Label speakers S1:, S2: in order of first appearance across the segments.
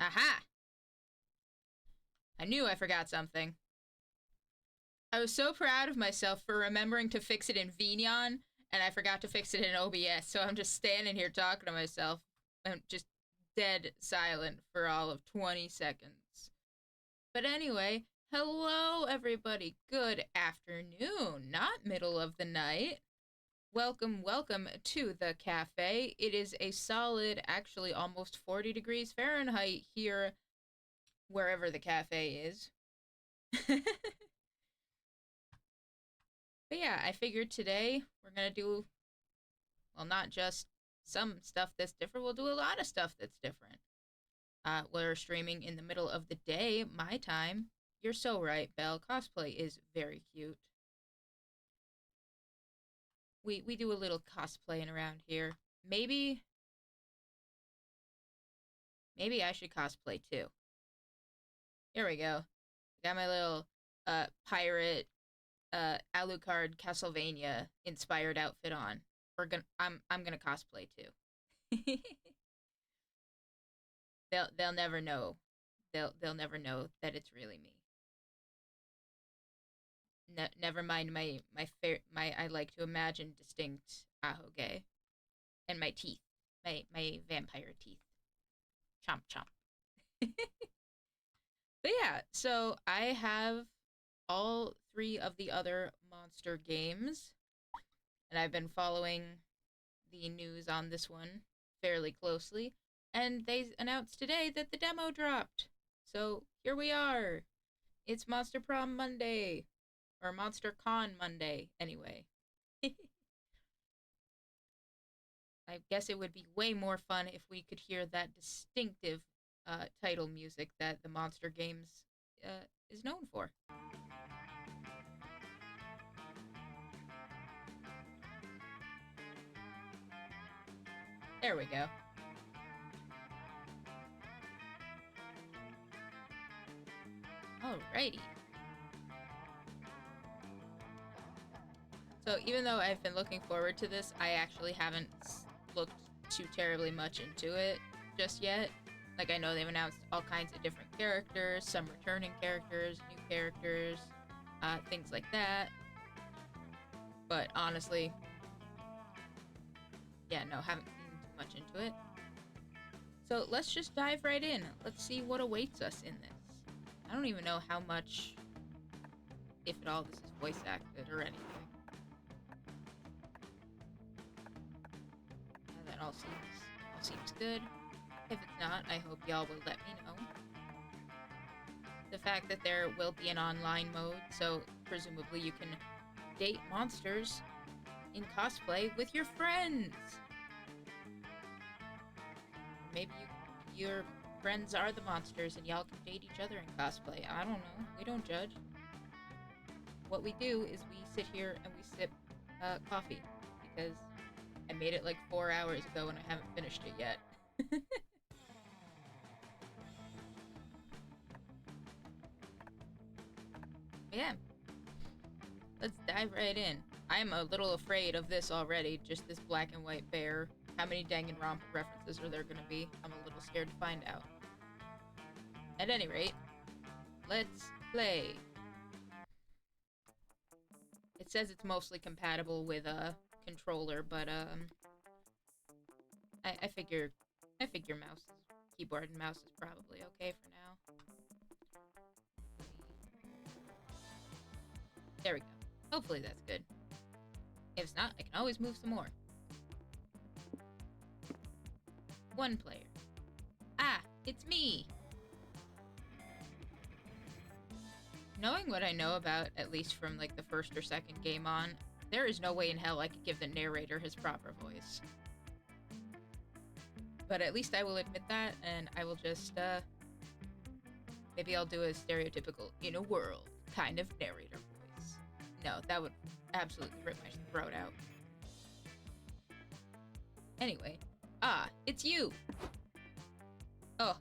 S1: Aha! I knew I forgot something. I was so proud of myself for remembering to fix it in Vignon, and I forgot to fix it in OBS, so I'm just standing here talking to myself. I'm just dead silent for all of 20 seconds. But anyway, hello everybody. Good afternoon, not middle of the night. Welcome, welcome to the cafe. It is a solid, actually almost 40 degrees Fahrenheit here, wherever the cafe is. But yeah, I figured today we're gonna do, well, not just some stuff that's different, we'll do a lot of stuff that's different. We're streaming in the middle of the day, my time. You're so right, Belle. Cosplay is very cute. We do a little cosplaying around here. Maybe I should cosplay too. Here we go. Got my little pirate Alucard Castlevania inspired outfit on. I'm gonna cosplay too. They'll never know. They'll never know that it's really me. Never mind my I like to imagine distinct ahoge and my teeth, my vampire teeth. Chomp chomp. But yeah, so I have all three of the other monster games, and I've been following the news on this one fairly closely. And they announced today that the demo dropped. So here we are. It's Monster Prom Monday. Or Monster Con Monday, anyway. I guess it would be way more fun if we could hear that distinctive title music that the Monster Games is known for. There we go. Alrighty. So even though I've been looking forward to this, I actually haven't looked too terribly much into it just yet. Like, I know they've announced all kinds of different characters, some returning characters, new characters, things like that. But honestly, yeah, no, haven't seen too much into it. So let's just dive right in. Let's see what awaits us in this. I don't even know how much, if at all, this is voice acted or anything. That all seems good. If it's not, I hope y'all will let me know. The fact that there will be an online mode, so presumably you can date monsters in cosplay with your friends. Maybe your friends are the monsters and y'all can date each other in cosplay. I don't know. We don't judge. What we do is we sit here and we sip coffee because I made it like 4 hours ago and I haven't finished it yet. Yeah. Let's dive right in. I'm a little afraid of this already, just this black and white bear. How many Danganronpa references are there gonna be? I'm a little scared to find out. At any rate, let's play. It says it's mostly compatible with a controller, but I figure keyboard and mouse is probably okay for now. There we go. Hopefully that's good. If it's not, I can always move some more. One player. Ah, it's me! Knowing what I know about, at least from like the first or second game on, there is no way in hell I could give the narrator his proper voice. But at least I will admit that, and I will just, maybe I'll do a stereotypical, in a world, kind of narrator voice. No, that would absolutely rip my throat out. Anyway. Ah, it's you! Oh,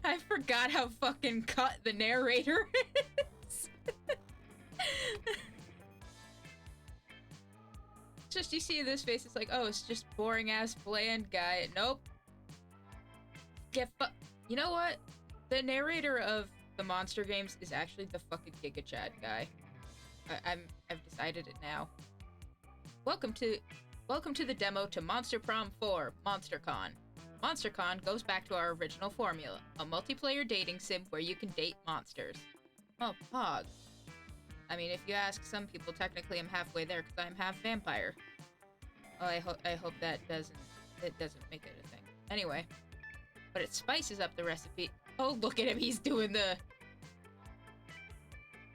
S1: I forgot how fucking cut the narrator is. Just, you see this face, it's like, oh, it's just boring ass bland guy. Nope. Yeah, you know what? The narrator of the monster games is actually the fucking Giga Chad guy. I've decided it now. Welcome to the demo to Monster Prom 4, MonsterCon. MonsterCon goes back to our original formula, a multiplayer dating sim where you can date monsters. Oh, pog. I mean, if you ask some people, technically I'm halfway there because I'm half vampire. Oh, I hope that doesn't make it a thing. Anyway, but it spices up the recipe. Oh, look at him, he's doing the...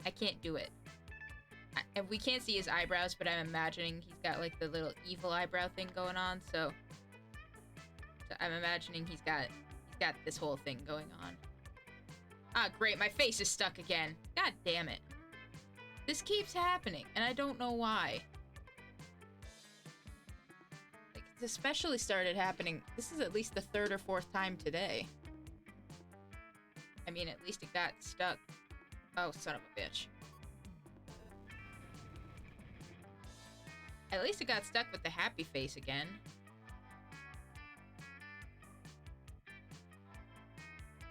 S1: I can't do it. We can't see his eyebrows, but I'm imagining he's got like the little evil eyebrow thing going on, so I'm imagining he's got this whole thing going on. Ah, great, my face is stuck again. God damn it. This keeps happening, and I don't know why. Like, it's especially started happening. This is at least the third or fourth time today. I mean, at least it got stuck. Oh, son of a bitch. At least it got stuck with the happy face again.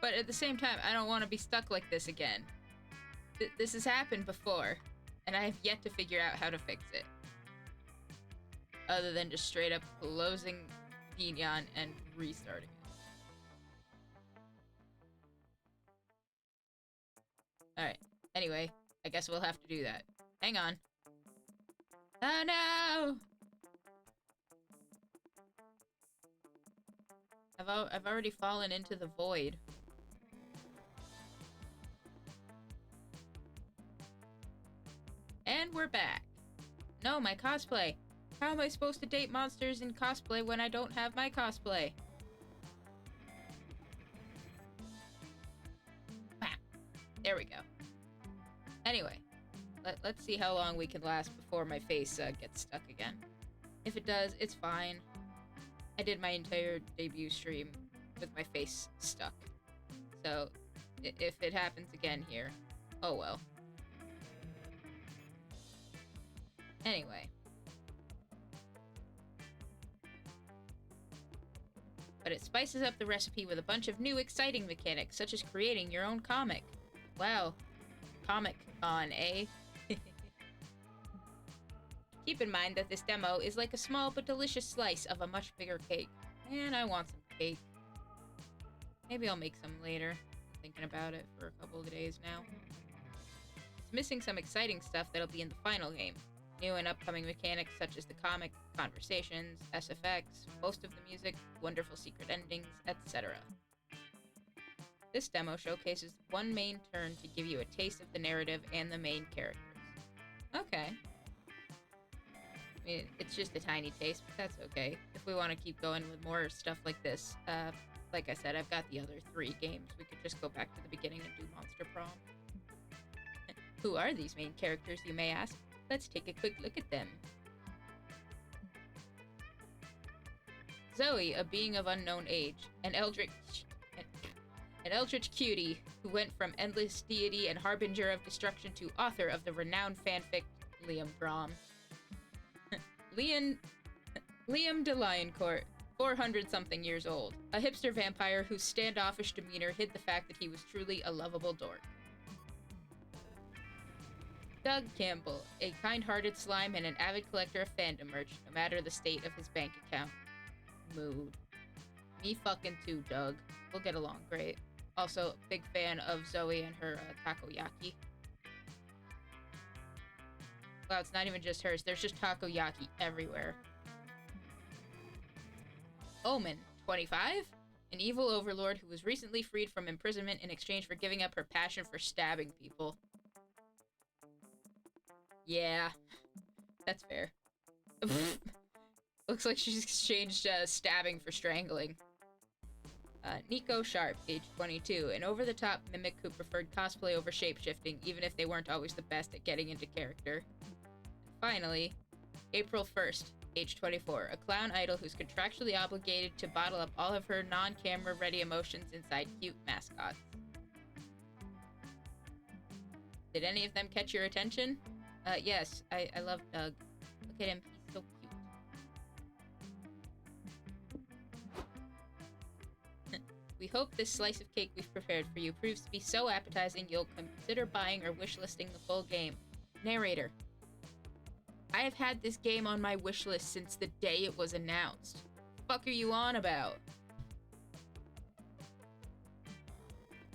S1: But at the same time, I don't want to be stuck like this again. This has happened before, and I have yet to figure out how to fix it. Other than just straight up closing Vignon and restarting it. Alright, anyway, I guess we'll have to do that. Hang on. Oh no! I've already fallen into the void. And we're back. No, my cosplay. How am I supposed to date monsters in cosplay when I don't have my cosplay? Wow. There we go. Anyway, let's see how long we can last before my face gets stuck again. If it does, it's fine. I did my entire debut stream with my face stuck. So, if it happens again here, oh well. Anyway. But it spices up the recipe with a bunch of new exciting mechanics, such as creating your own comic. Wow. Comic-Con, eh? Keep in mind that this demo is like a small but delicious slice of a much bigger cake. And I want some cake. Maybe I'll make some later. I'm thinking about it for a couple of days now. It's missing some exciting stuff that'll be in the final game. New and upcoming mechanics such as the comic, conversations, SFX, most of the music, wonderful secret endings, etc. This demo showcases one main turn to give you a taste of the narrative and the main characters. Okay. I mean, it's just a tiny taste, but that's okay. If we want to keep going with more stuff like this, like I said, I've got the other 3 games. We could just go back to the beginning and do Monster Prom. Who are these main characters, you may ask? Let's take a quick look at them. Zoe, a being of unknown age, an eldritch cutie who went from endless deity and harbinger of destruction to author of the renowned fanfic Liam Brom. Liam de Lioncourt, 400-something years old, a hipster vampire whose standoffish demeanor hid the fact that he was truly a lovable dork. Doug Campbell, a kind-hearted slime and an avid collector of fandom merch, no matter the state of his bank account. Mood. Me fucking too, Doug. We'll get along great. Also, big fan of Zoe and her takoyaki. Wow, it's not even just hers. There's just takoyaki everywhere. Omen, 25? An evil overlord who was recently freed from imprisonment in exchange for giving up her passion for stabbing people. Yeah, that's fair. Looks like she's exchanged stabbing for strangling. Nico Sharp, age 22, an over-the-top mimic who preferred cosplay over shapeshifting, even if they weren't always the best at getting into character. Finally, April 1st, age 24, a clown idol who's contractually obligated to bottle up all of her non-camera ready emotions inside cute mascots. Did any of them catch your attention? Yes, I love Doug. Look at him, he's so cute. We hope this slice of cake we've prepared for you proves to be so appetizing you'll consider buying or wishlisting the full game. Narrator. I have had this game on my wish list since the day it was announced. Fuck are you on about?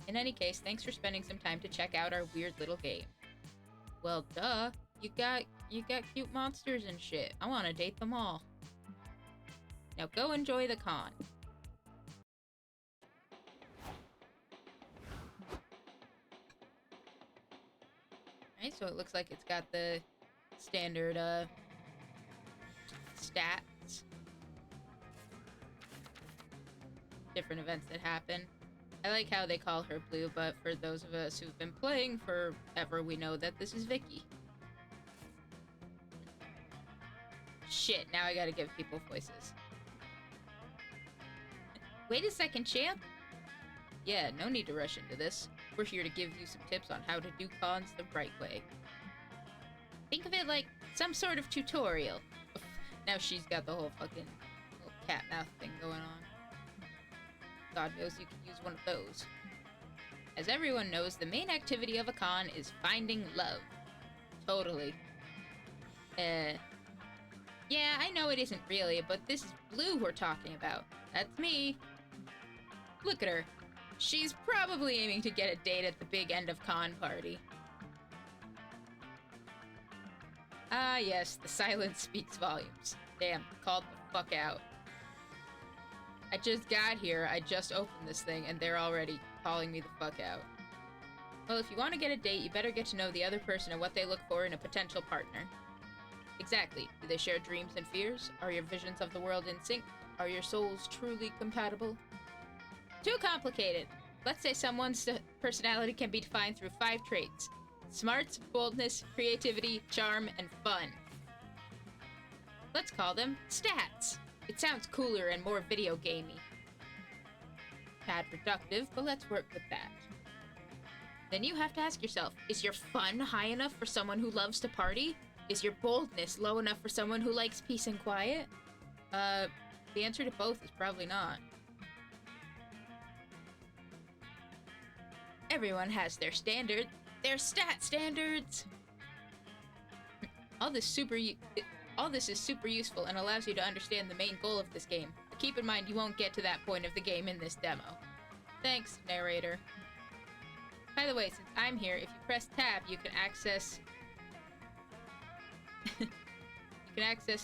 S1: In any case, thanks for spending some time to check out our weird little game. Well, duh. You got cute monsters and shit. I want to date them all. Now go enjoy the con. Alright, so it looks like it's got the standard stats. Different events that happen. I like how they call her Blue, but for those of us who've been playing forever, we know that this is Vicky. Shit, now I gotta give people voices. Wait a second, champ. Yeah, no need to rush into this. We're here to give you some tips on how to do cons the right way. Think of it like some sort of tutorial. Now she's got the whole fucking little cat mouth thing going on. God knows you could use one of those. As everyone knows, the main activity of a con is finding love. Totally. Yeah, I know it isn't really, but this is Blue we're talking about. That's me. Look at her. She's probably aiming to get a date at the big end of con party. Ah, yes, the silence speaks volumes. Damn, called the fuck out. I just got here, I just opened this thing, and they're already calling me the fuck out. Well, if you want to get a date, you better get to know the other person and what they look for in a potential partner. Exactly. Do they share dreams and fears? Are your visions of the world in sync? Are your souls truly compatible? Too complicated. Let's say someone's personality can be defined through 5 traits. Smarts, boldness, creativity, charm, and fun. Let's call them stats. It sounds cooler and more video gamey. Tad reductive, but let's work with that. Then you have to ask yourself, is your fun high enough for someone who loves to party? Is your boldness low enough for someone who likes peace and quiet? The answer to both is probably not. Everyone has their standard. Their stat standards! All this is super useful and allows you to understand the main goal of this game. But keep in mind you won't get to that point of the game in this demo. Thanks, narrator. By the way, since I'm here, if you press tab, you can access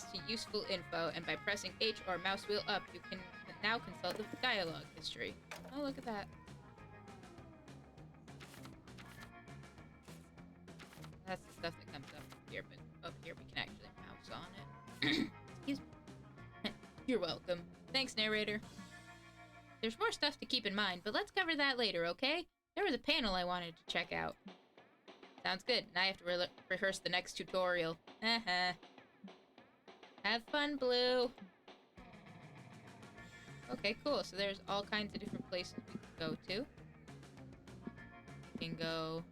S1: to useful info, and by pressing H or mouse wheel up, you can now consult the dialogue history. Oh, look at that. That's the stuff that comes up here, but up here we can actually mouse on it. Excuse me. You're welcome. Thanks, narrator. There's more stuff to keep in mind, but let's cover that later, okay? There was a panel I wanted to check out. Sounds good. Now I have to rehearse the next tutorial. Have fun, Blue. Okay, cool. So there's all kinds of different places we can go to. We can go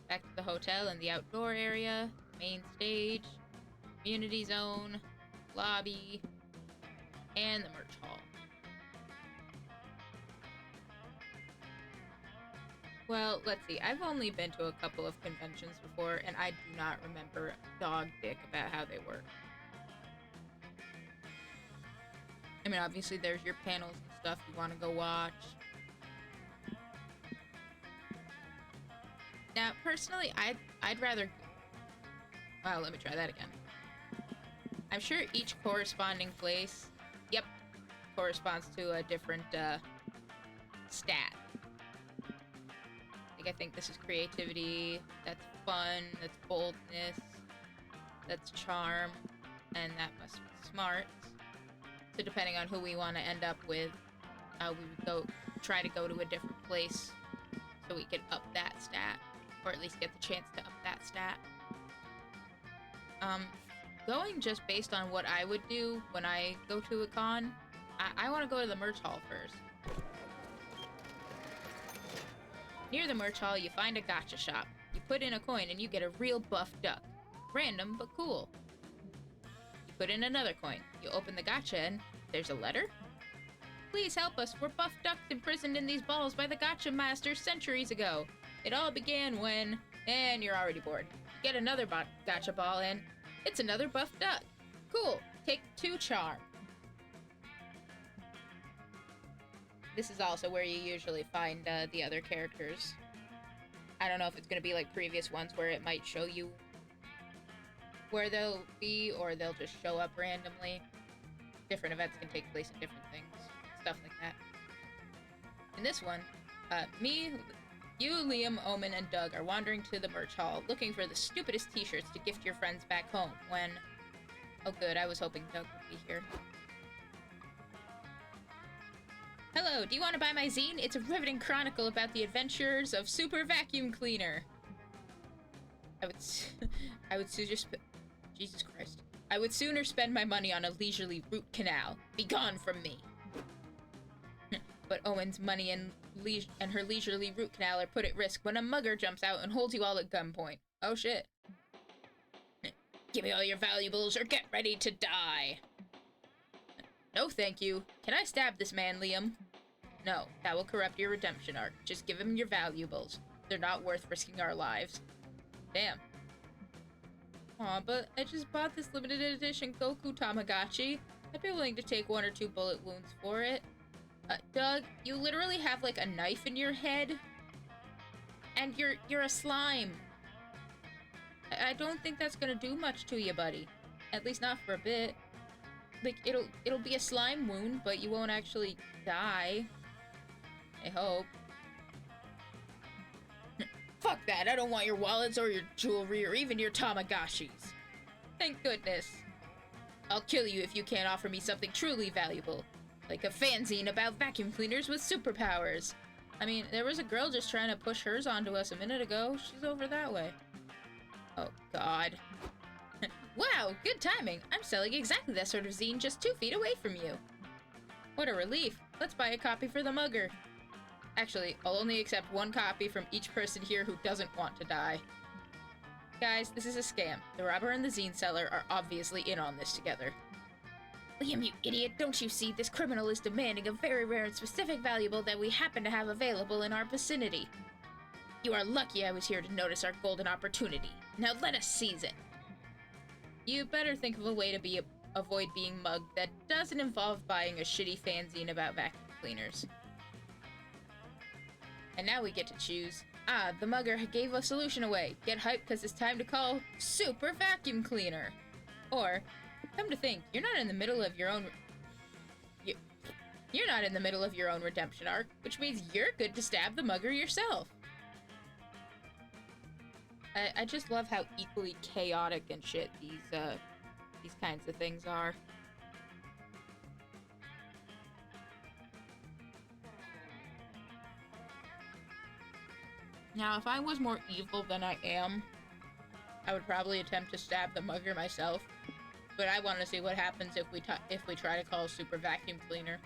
S1: back to the hotel in the outdoor area, main stage, community zone, lobby, and the merch hall. Well, let's see. I've only been to a couple of conventions before, and I do not remember dog dick about how they work. I mean, obviously there's your panels and stuff you want to go watch. Now, personally, I'd rather... Well, let me try that again. I'm sure each corresponding place, yep, corresponds to a different stat. Like, I think this is creativity, that's fun, that's boldness, that's charm, and that must be smart. So depending on who we want to end up with, we would try to go to a different place so we can up that stat, or at least get the chance to up that stat. Going just based on what I would do when I go to a con, I want to go to the merch hall first. Near the merch hall, you find a gacha shop. You put in a coin and you get a real buff duck. Random, but cool. You put in another coin. You open the gacha and there's a letter? please help us. We're buff ducks imprisoned in these balls by the Gotcha Masters centuries ago. It all began when... And you're already bored. Get another gotcha ball and... It's another buff duck. Cool. Take 2 charm. This is also where you usually find the other characters. I don't know if it's going to be like previous ones where it might show you where they'll be, or they'll just show up randomly. Different events can take place in different things. Stuff like that. In this one, you, Liam, Omen, and Doug are wandering to the merch hall looking for the stupidest t-shirts to gift your friends back home when... Oh good, I was hoping Doug would be here. Hello, do you want to buy my zine? It's a riveting chronicle about the adventures of Super Vacuum Cleaner. I would just... Jesus Christ. I would sooner spend my money on a leisurely root canal. Be gone from me. But Owen's money and her leisurely root canal are put at risk when a mugger jumps out and holds you all at gunpoint. Oh shit. Give me all your valuables or get ready to die. No thank you. Can I stab this man, Liam? No, that will corrupt your redemption arc. Just give him your valuables. They're not worth risking our lives. Damn. Aw, but I just bought this limited edition Goku Tamagotchi. I'd be willing to take 1 or 2 bullet wounds for it. Doug, you literally have like a knife in your head. And you're a slime. I don't think that's gonna do much to you, buddy. At least not for a bit. Like, it'll be a slime wound, but you won't actually die. I hope. Fuck that, I don't want your wallets or your jewelry or even your Tamagotchis. Thank goodness. I'll kill you if you can't offer me something truly valuable. Like a fanzine about vacuum cleaners with superpowers. I mean, there was a girl just trying to push hers onto us a minute ago. She's over that way. Oh, God. Wow, good timing. I'm selling exactly that sort of zine just 2 feet away from you. What a relief. Let's buy a copy for the mugger. Actually, I'll only accept 1 copy from each person here who doesn't want to die. Guys, this is a scam. The robber and the zine seller are obviously in on this together. Liam, you idiot, don't you see this criminal is demanding a very rare and specific valuable that we happen to have available in our vicinity. You are lucky I was here to notice our golden opportunity. Now let us seize it. You better think of a way to avoid being mugged that doesn't involve buying a shitty fanzine about vacuum cleaners. And now we get to choose. Ah, the mugger gave a solution away. Get hyped because it's time to call Super Vacuum Cleaner. Or, come to think, you're not in the middle of your own... You're not in the middle of your own redemption arc, which means you're good to stab the mugger yourself. I just love how equally chaotic and shit these kinds of things are. Now, if I was more evil than I am, I would probably attempt to stab the mugger myself. But I want to see what happens if we try to call Super Vacuum Cleaner.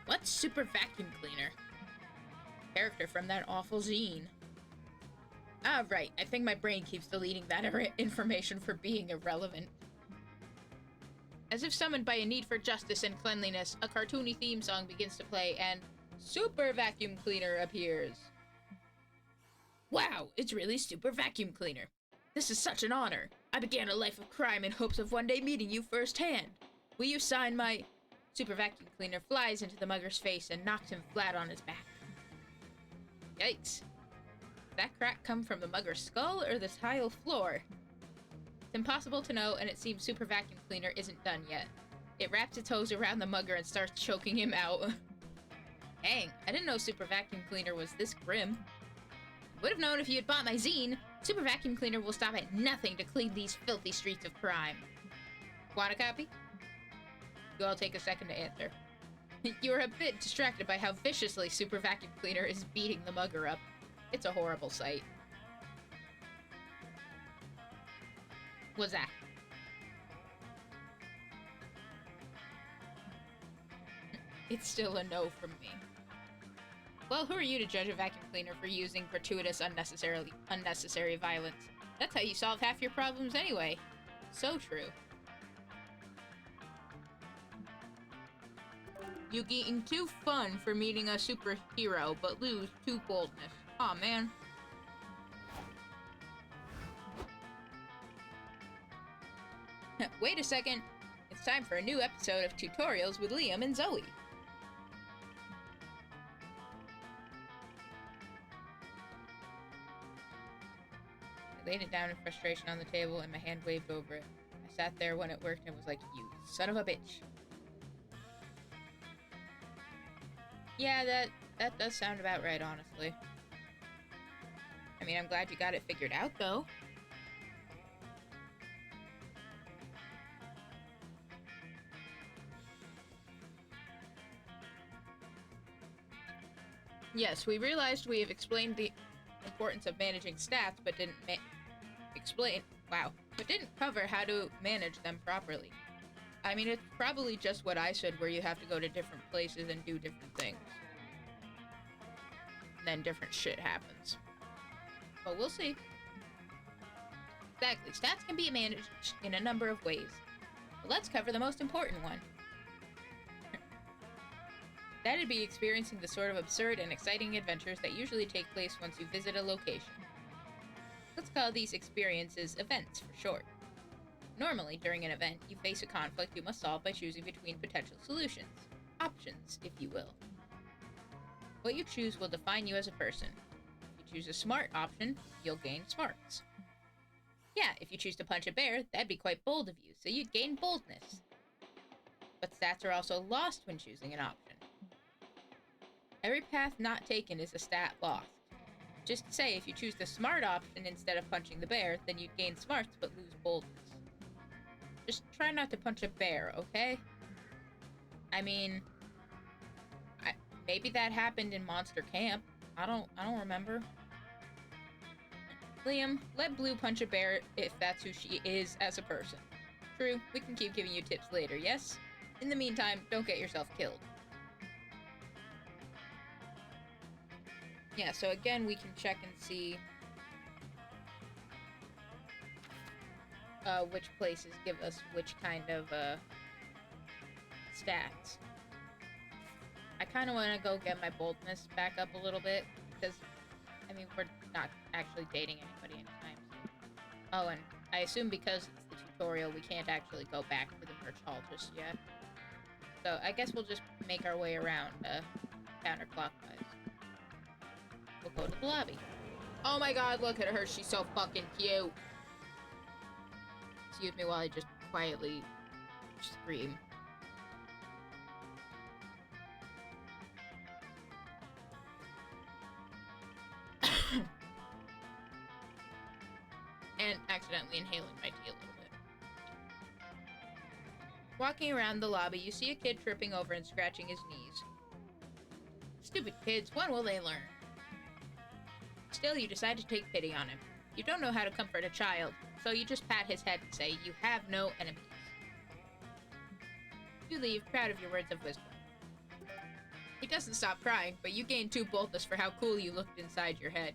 S1: What's Super Vacuum Cleaner? Character from that awful zine. Ah, right. I think my brain keeps deleting that information for being irrelevant. As if summoned by a need for justice and cleanliness, a cartoony theme song begins to play and Super Vacuum Cleaner appears. Wow, it's really Super Vacuum Cleaner. This is such an honor. I began a life of crime in hopes of one day meeting you firsthand. Will you sign my... Super Vacuum Cleaner flies into the mugger's face and knocks him flat on his back. Yikes. Did that crack come from the mugger's skull or the tile floor? It's impossible to know, and it seems Super Vacuum Cleaner isn't done yet. It wraps its hose around the mugger and starts choking him out. Dang, I didn't know Super Vacuum Cleaner was this grim. Would have known if you had bought my zine. Super Vacuum Cleaner will stop at nothing to clean these filthy streets of crime. Want a copy? You all take a second to answer. You're a bit distracted by how viciously Super Vacuum Cleaner is beating the mugger up. It's a horrible sight. What's that? It's still a no from me. Well, who are you to judge a vacuum cleaner for using gratuitous, unnecessary violence? That's how you solve half your problems anyway. So true. You gain 2 fun for meeting a superhero, but lose 2 boldness. Aw, man. Wait a second. It's time for a new episode of Tutorials with Liam and Zoe. I laid it down in frustration on the table and my hand waved over it. I sat there when it worked and was like, you son of a bitch. Yeah, that does sound about right, honestly. I mean, I'm glad you got it figured out, though. Yes, we realized we have explained the importance of managing stats, but didn't didn't cover how to manage them properly. I mean, it's probably just what I said, where you have to go to different places and do different things. And then different shit happens. But we'll see. Exactly, stats can be managed in a number of ways. But let's cover the most important one. That'd be experiencing the sort of absurd and exciting adventures that usually take place once you visit a location. Let's call these experiences events for short. Normally, during an event, you face a conflict you must solve by choosing between potential solutions. Options, if you will. What you choose will define you as a person. If you choose a smart option, you'll gain smarts. Yeah, if you choose to punch a bear, that'd be quite bold of you, so you'd gain boldness. But stats are also lost when choosing an option. Every path not taken is a stat lost. Just to say, if you choose the smart option instead of punching the bear, then you'd gain smarts but lose boldness. Just try not to punch a bear, okay? I mean, maybe that happened in Monster Camp. I don't remember. Liam, let Blue punch a bear if that's who she is as a person. True, we can keep giving you tips later, yes? In the meantime, don't get yourself killed. Yeah, so again, we can check and see which places give us which kind of stats. I kind of want to go get my boldness back up a little bit, because, I mean, we're not actually dating anybody anytime soon. Oh, and I assume because it's the tutorial, we can't actually go back to the merch hall just yet. So I guess we'll just make our way around counterclockwise. We'll go to the lobby. Oh my god, look at her. She's so fucking cute. Excuse me while I just quietly scream. And accidentally inhaling my tea a little bit. Walking around the lobby, you see a kid tripping over and scratching his knees. Stupid kids, when will they learn? Still, you decide to take pity on him. You don't know how to comfort a child, so you just pat his head and say, you have no enemies. You leave, proud of your words of wisdom. He doesn't stop crying, but you gain 2 boldness for how cool you looked inside your head.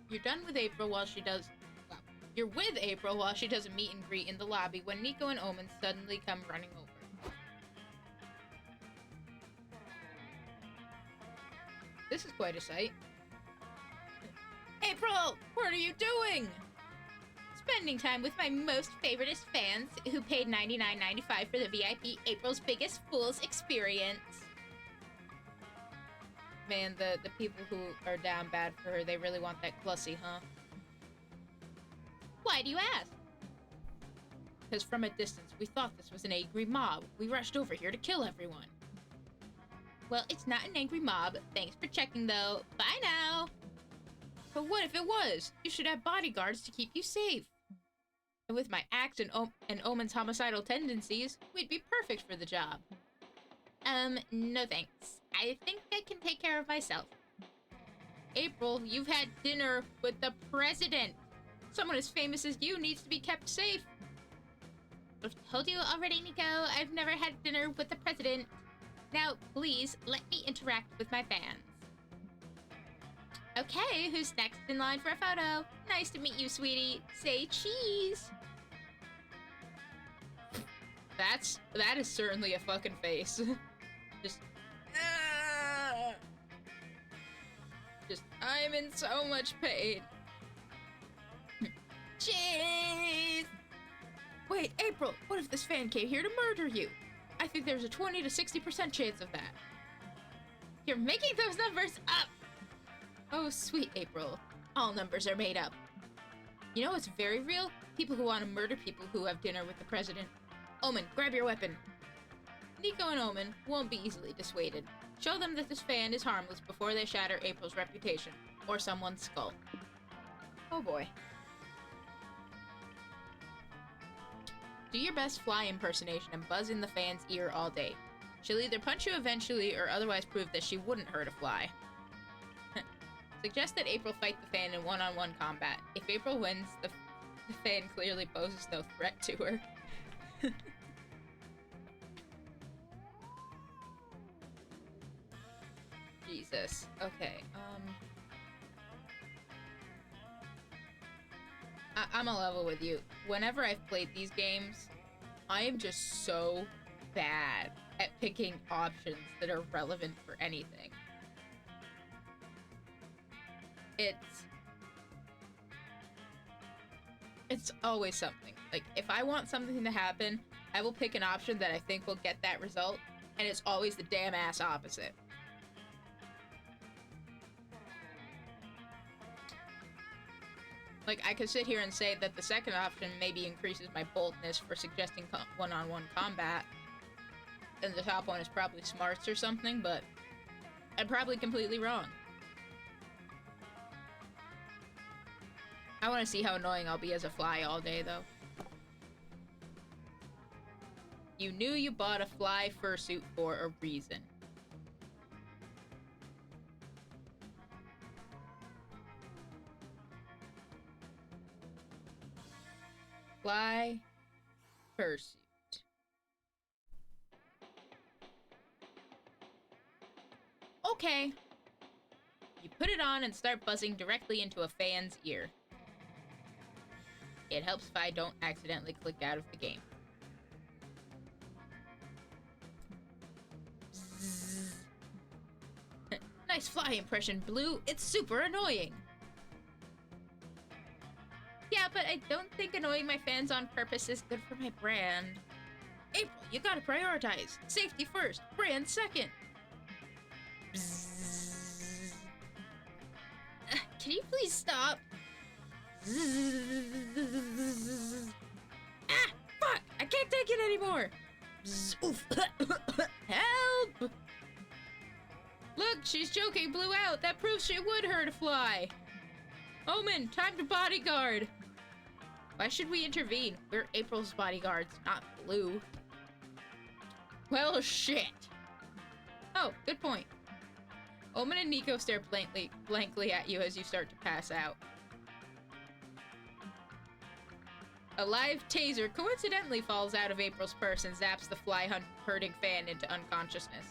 S1: You're done with April while she does... Well, you're with April while she does a meet and greet in the lobby when Nico and Omen suddenly come running over. This is quite a sight. April! What are you doing? Spending time with my most favoritist fans who paid $99.95 for the VIP April's Biggest Fools experience. Man, the people who are down bad for her, they really want that Glussy, huh? Why do you ask? Because from a distance, we thought this was an angry mob. We rushed over here to kill everyone. Well, it's not an angry mob. Thanks for checking, though. Bye now! But what if it was? You should have bodyguards to keep you safe. And with my axe and Omen's homicidal tendencies, we'd be perfect for the job. No thanks. I think I can take care of myself. April, you've had dinner with the president. Someone as famous as you needs to be kept safe. I've told you already, Nico. I've never had dinner with the president. Now, please, let me interact with my fans. Okay, who's next in line for a photo? Nice to meet you, sweetie. Say cheese. That is certainly a fucking face. Just, ah! Just, I'm in so much pain. Jeez! Wait, April, what if this fan came here to murder you? I think there's a 20 to 60% chance of that. You're making those numbers up! Oh, sweet April. All numbers are made up. You know what's very real? People who want to murder people who have dinner with the president. Omen, grab your weapon. Nico and Omen won't be easily dissuaded. Show them that this fan is harmless before they shatter April's reputation, or someone's skull. Oh boy. Do your best fly impersonation and buzz in the fan's ear all day. She'll either punch you eventually or otherwise prove that she wouldn't hurt a fly. Suggest that April fight the fan in one-on-one combat. If April wins, the fan clearly poses no threat to her. Jesus. Okay, I'm a level with you. Whenever I've played these games, I am just so bad at picking options that are relevant for anything. It's always something. Like, if I want something to happen, I will pick an option that I think will get that result, and it's always the damn ass opposite. Like, I could sit here and say that the second option maybe increases my boldness for suggesting one-on-one combat, and the top one is probably smarts or something, but I'm probably completely wrong. I want to see how annoying I'll be as a fly all day, though. You knew you bought a fly fursuit for a reason. Fly fursuit. Okay. You put it on and start buzzing directly into a fan's ear. It helps if I don't accidentally click out of the game. Nice fly impression, Blue. It's super annoying. Yeah, but I don't think annoying my fans on purpose is good for my brand. April, you gotta prioritize. Safety first, brand second. Can you please stop? Ah, fuck! I can't take it anymore! Oof. Help! Look, she's choking Blue out. That proves she would hurt a fly. Omen, time to bodyguard. Why should we intervene? We're April's bodyguards, not Blue. Well, shit. Oh, good point. Omen and Nico stare blankly at you as you start to pass out. A live taser coincidentally falls out of April's purse and zaps the fly-hurting fan into unconsciousness.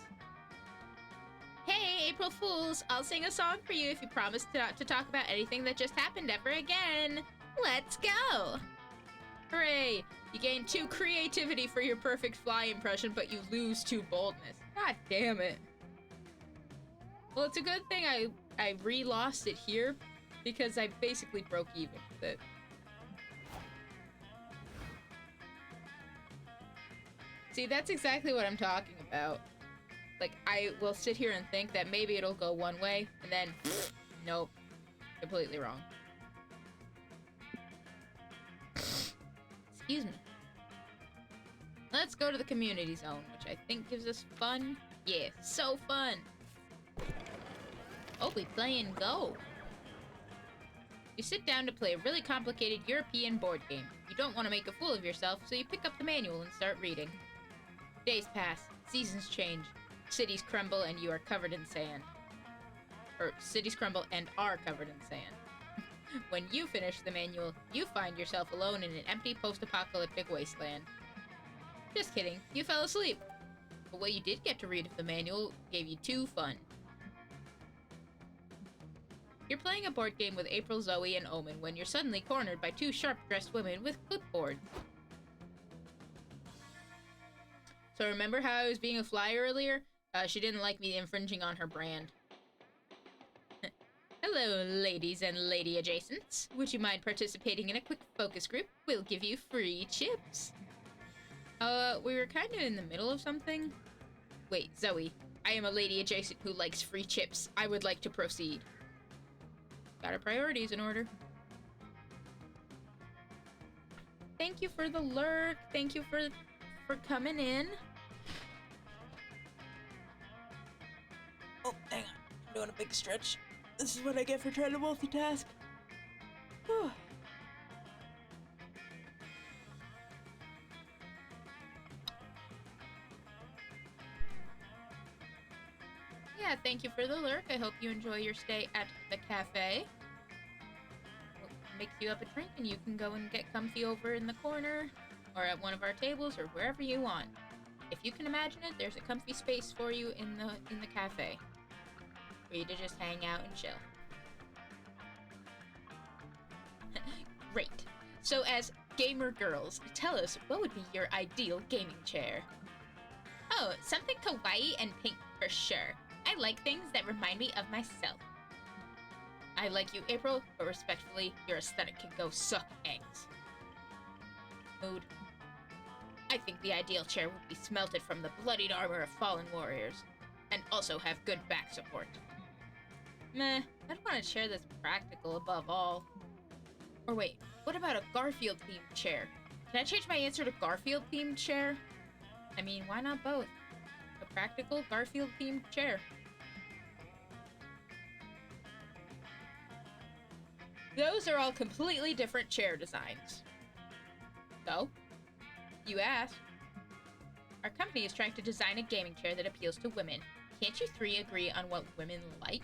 S1: Hey, April Fools! I'll sing a song for you if you promise not to talk about anything that just happened ever again. Let's go! Hooray! You gain 2 creativity for your perfect fly impression, but you lose 2 boldness. God damn it. Well, it's a good thing I re-lost it here, because I basically broke even with it. See, that's exactly what I'm talking about. Like, I will sit here and think that maybe it'll go one way, and then, nope. Completely wrong. Excuse me. Let's go to the community zone, which I think gives us fun. Yeah, so fun! Oh, we playing Go. You sit down to play a really complicated European board game. You don't want to make a fool of yourself, so you pick up the manual and start reading. Days pass, seasons change, cities crumble, and you are covered in sand. Or, cities crumble and are covered in sand. When you finish the manual, you find yourself alone in an empty post-apocalyptic wasteland. Just kidding, you fell asleep. But what you did get to read of the manual gave you 2 fun. You're playing a board game with April, Zoe, and Omen when you're suddenly cornered by 2 sharp-dressed women with clipboards. So remember how I was being a fly earlier? She didn't like me infringing on her brand. Hello, ladies and lady adjacents. Would you mind participating in a quick focus group? We'll give you free chips. We were kind of in the middle of something. Wait, Zoe. I am a lady adjacent who likes free chips. I would like to proceed. Got our priorities in order. Thank you for the lurk. Thank you for coming in. Oh, hang on. I'm doing a big stretch. This is what I get for trying to multitask. Whew. Yeah, thank you for the lurk. I hope you enjoy your stay at the cafe. We'll mix you up a drink and you can go and get comfy over in the corner or at one of our tables or wherever you want. If you can imagine it, there's a comfy space for you in the cafe for you to just hang out and chill. Great. So as gamer girls, tell us, what would be your ideal gaming chair? Oh, something kawaii and pink for sure. I like things that remind me of myself. I like you, April, but respectfully, your aesthetic can go suck eggs. Mood. I think the ideal chair would be smelted from the bloodied armor of fallen warriors, and also have good back support. Meh, I'd want a chair that's practical above all. Or wait, what about a Garfield-themed chair? Can I change my answer to Garfield-themed chair? I mean, why not both? A practical Garfield-themed chair. Those are all completely different chair designs. So, you asked. Our company is trying to design a gaming chair that appeals to women. Can't you three agree on what women like?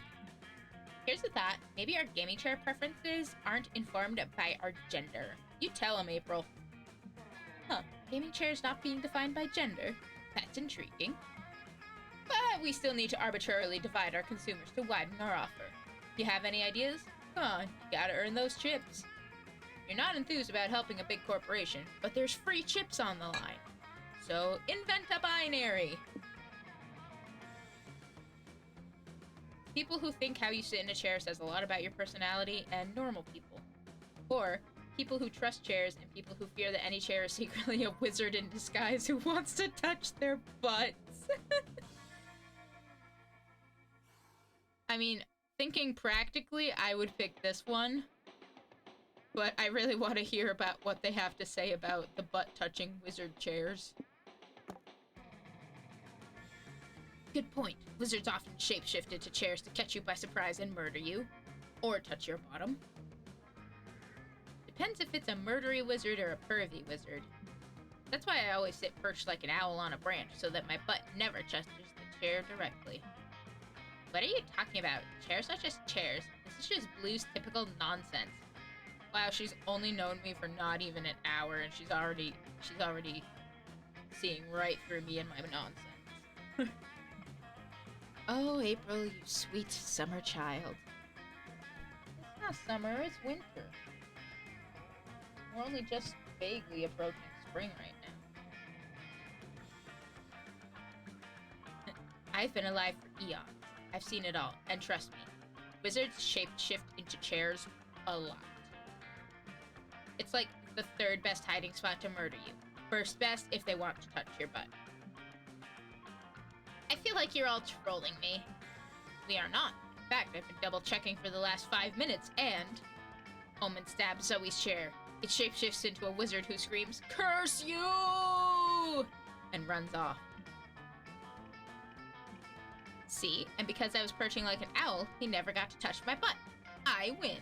S1: Here's the thought. Maybe our gaming chair preferences aren't informed by our gender. You tell them, April. Huh. Gaming chairs not being defined by gender? That's intriguing. But we still need to arbitrarily divide our consumers to widen our offer. You have any ideas? Come on, you gotta earn those chips. You're not enthused about helping a big corporation, but there's free chips on the line. So invent a binary. People who think how you sit in a chair says a lot about your personality, and normal people. Or people who trust chairs and people who fear that any chair is secretly a wizard in disguise who wants to touch their butts. I mean, thinking practically, I would pick this one. But I really want to hear about what they have to say about the butt-touching wizard chairs. Good point. Wizards often shape-shifted to chairs to catch you by surprise and murder you. Or touch your bottom. Depends if it's a murdery wizard or a pervy wizard. That's why I always sit perched like an owl on a branch, so that my butt never touches the chair directly. What are you talking about? Chairs are just chairs. This is just Blue's typical nonsense. Wow, she's only known me for not even an hour, and she's already seeing right through me and my nonsense. Oh, April, you sweet summer child. It's not summer, it's winter. We're only just vaguely approaching spring right now. I've been alive for eons. I've seen it all, and trust me, wizards shape-shift into chairs a lot. It's like the third best hiding spot to murder you. First best if they want to touch your butt. I feel like you're all trolling me. We are not. In fact, I've been double-checking for the last 5 minutes, and... Omen stabs Zoe's chair. It shapeshifts into a wizard who screams, "Curse you!" and runs off. See? And because I was perching like an owl, he never got to touch my butt. I win.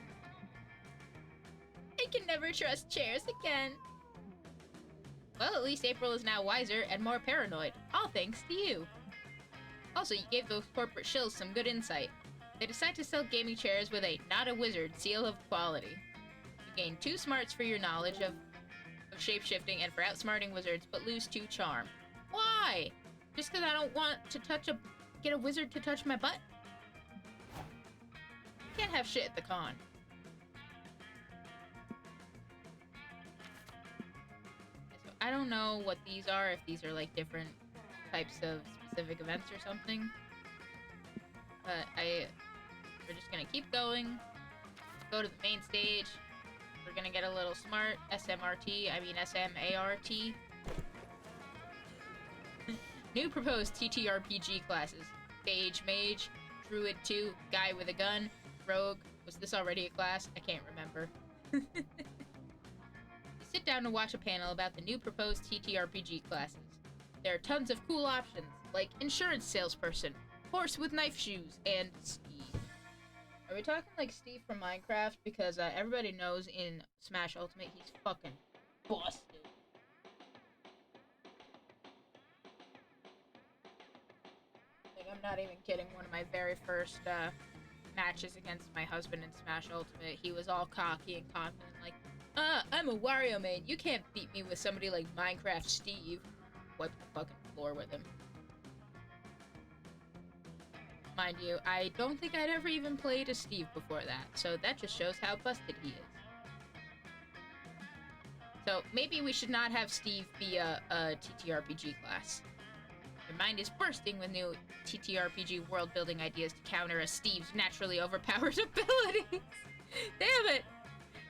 S1: I can never trust chairs again. Well, at least April is now wiser and more paranoid. All thanks to you. Also, you gave those corporate shills some good insight. They decide to sell gaming chairs with a "not a wizard" seal of quality. You gain 2 smarts for your knowledge of shapeshifting and for outsmarting wizards, but lose 2 charm. Why? Just because I don't want to get a wizard to touch my butt? You can't have shit at the con. So I don't know what these are, if these are like different types of specific events or something. But we're just gonna keep going. Go to the main stage. We're gonna get a little smart. SMRT, I mean SMART. New proposed TTRPG classes. Phage, Mage, Druid 2, Guy with a Gun, Rogue. Was this already a class? I can't remember. You sit down to watch a panel about the new proposed TTRPG classes. There are tons of cool options, like Insurance Salesperson, Horse with Knife Shoes, and Steve. Are we talking like Steve from Minecraft? Because everybody knows in Smash Ultimate he's fucking busted. Like, I'm not even kidding. One of my very first matches against my husband in Smash Ultimate, he was all cocky and confident, like, I'm a Wario main. You can't beat me with somebody like Minecraft Steve. Wiped the fucking floor with him. Mind you, I don't think I'd ever even played as Steve before that, so that just shows how busted he is. So maybe we should not have Steve be a TTRPG class. Your mind is bursting with new TTRPG world-building ideas to counter a Steve's naturally overpowered abilities. Damn it!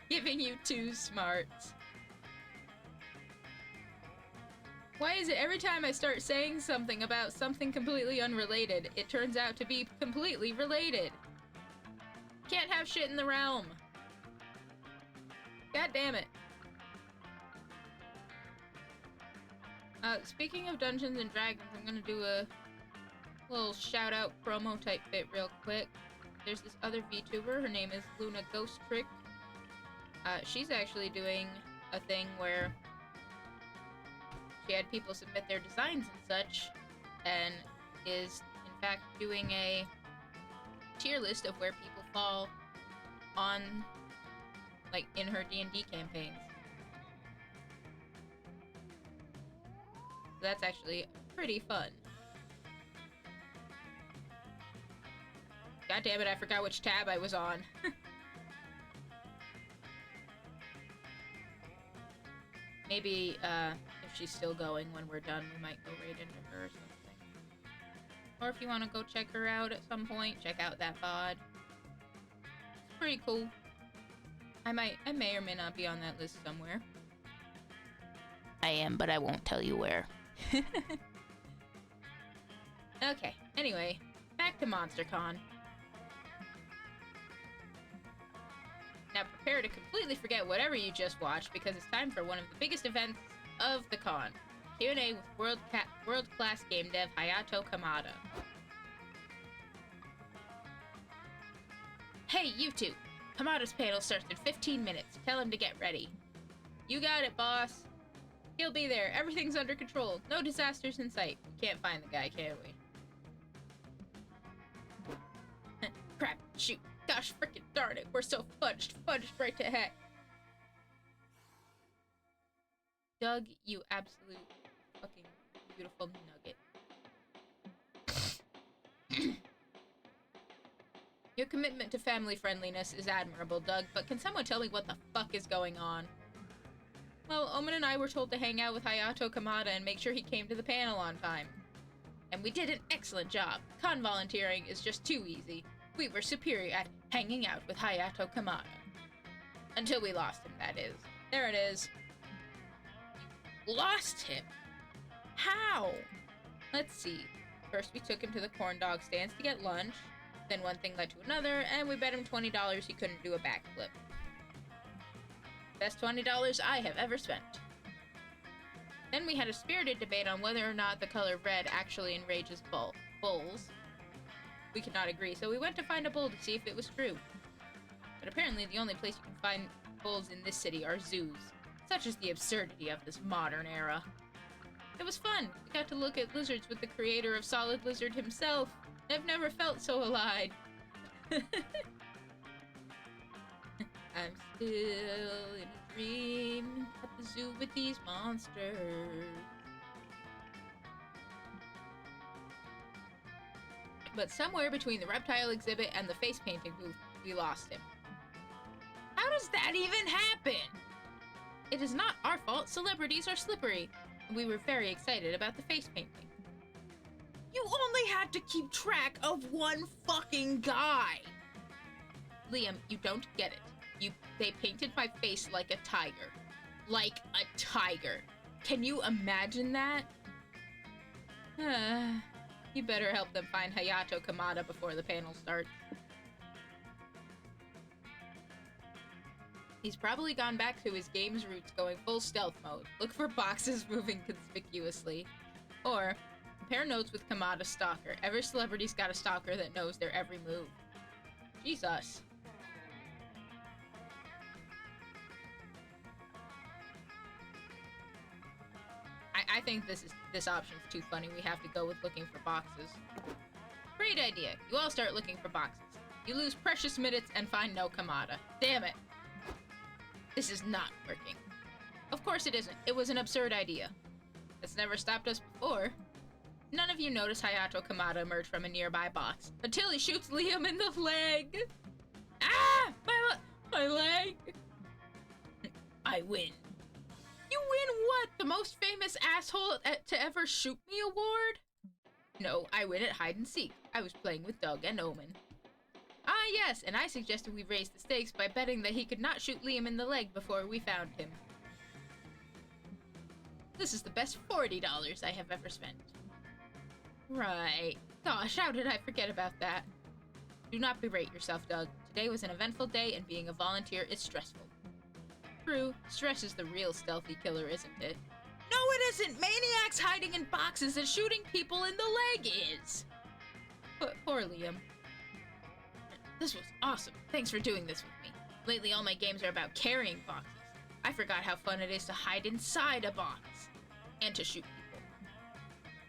S1: Giving you 2 smarts. Why is it every time I start saying something about something completely unrelated, it turns out to be completely related? Can't have shit in the realm. God damn it. Speaking of Dungeons and Dragons, I'm gonna do a little shout-out promo type bit real quick. There's this other VTuber, her name is Luna Ghost Trick. She's actually doing a thing where she had people submit their designs and such, and is, in fact, doing a tier list of where people fall on, like, in her D&D campaigns. So that's actually pretty fun. God damn it, I forgot which tab I was on. Maybe, if she's still going when we're done, we might go right into her or something. Or if you want to go check her out at some point, check out that VOD. It's pretty cool. I may or may not be on that list somewhere. I am, but I won't tell you where. Okay, anyway, back to MonsterCon. Now prepare to completely forget whatever you just watched, because it's time for one of the biggest events of the con. Q&A with world-class game dev Hayato Kamada. Hey, you two! Kamada's panel starts in 15 minutes. Tell him to get ready. You got it, boss. He'll be there. Everything's under control. No disasters in sight. We can't find the guy, can we? Crap. Shoot. Gosh frickin' darn it. We're so fudged right to heck. Doug, you absolute fucking beautiful nugget. Your commitment to family friendliness is admirable, Doug, but can someone tell me what the fuck is going on? Well, Omen and I were told to hang out with Hayato Kamada and make sure he came to the panel on time. And we did an excellent job. Con volunteering is just too easy. We were superior at hanging out with Hayato Kamada. Until we lost him, that is. There it is. Lost him? How? Let's see. First we took him to the corn dog stands to get lunch. Then one thing led to another, and we bet him $20 he couldn't do a backflip. Best $20 I have ever spent. Then we had a spirited debate on whether or not the color red actually enrages bulls. We could not agree, so we went to find a bull to see if it was true. But apparently the only place you can find bulls in this city are zoos. Such is the absurdity of this modern era. It was fun. We got to look at lizards with the creator of Solid Lizard himself. I've never felt so alive. I'm still in a dream at the zoo with these monsters. But somewhere between the reptile exhibit and the face painting booth, we lost him. How does that even happen? It is not our fault. Celebrities are slippery. We were very excited about the face painting.
S2: You only had to keep track of one fucking guy.
S1: Liam, you don't get it. They painted my face like a tiger. Like a tiger. Can you imagine that? You better help them find Hayato Kamada before the panel starts. He's probably gone back to his game's roots, going full stealth mode. Look for boxes moving conspicuously. Or, compare notes with Kamada's stalker. Every celebrity's got a stalker that knows their every move. Jesus. I think this option's too funny. We have to go with looking for boxes. Great idea. You all start looking for boxes. You lose precious minutes and find no Kamada. Damn it. This is not working. Of course it isn't. It was an absurd idea. That's never stopped us before. None of you notice Hayato Kamada emerge from a nearby box until he shoots Liam in the leg. Ah! My leg! I win. You win what? The most famous asshole to ever shoot me award? No, I win at hide and seek. I was playing with Doug and Omen. Ah, yes, and I suggested we raise the stakes by betting that he could not shoot Liam in the leg before we found him. This is the best $40 I have ever spent. Right. Gosh, how did I forget about that? Do not berate yourself, Doug. Today was an eventful day, and being a volunteer is stressful. True, stress is the real stealthy killer, isn't it? No, it isn't! Maniacs hiding in boxes and shooting people in the leg is! But poor Liam. This was awesome. Thanks for doing this with me. Lately, all my games are about carrying boxes. I forgot how fun it is to hide inside a box. And to shoot people.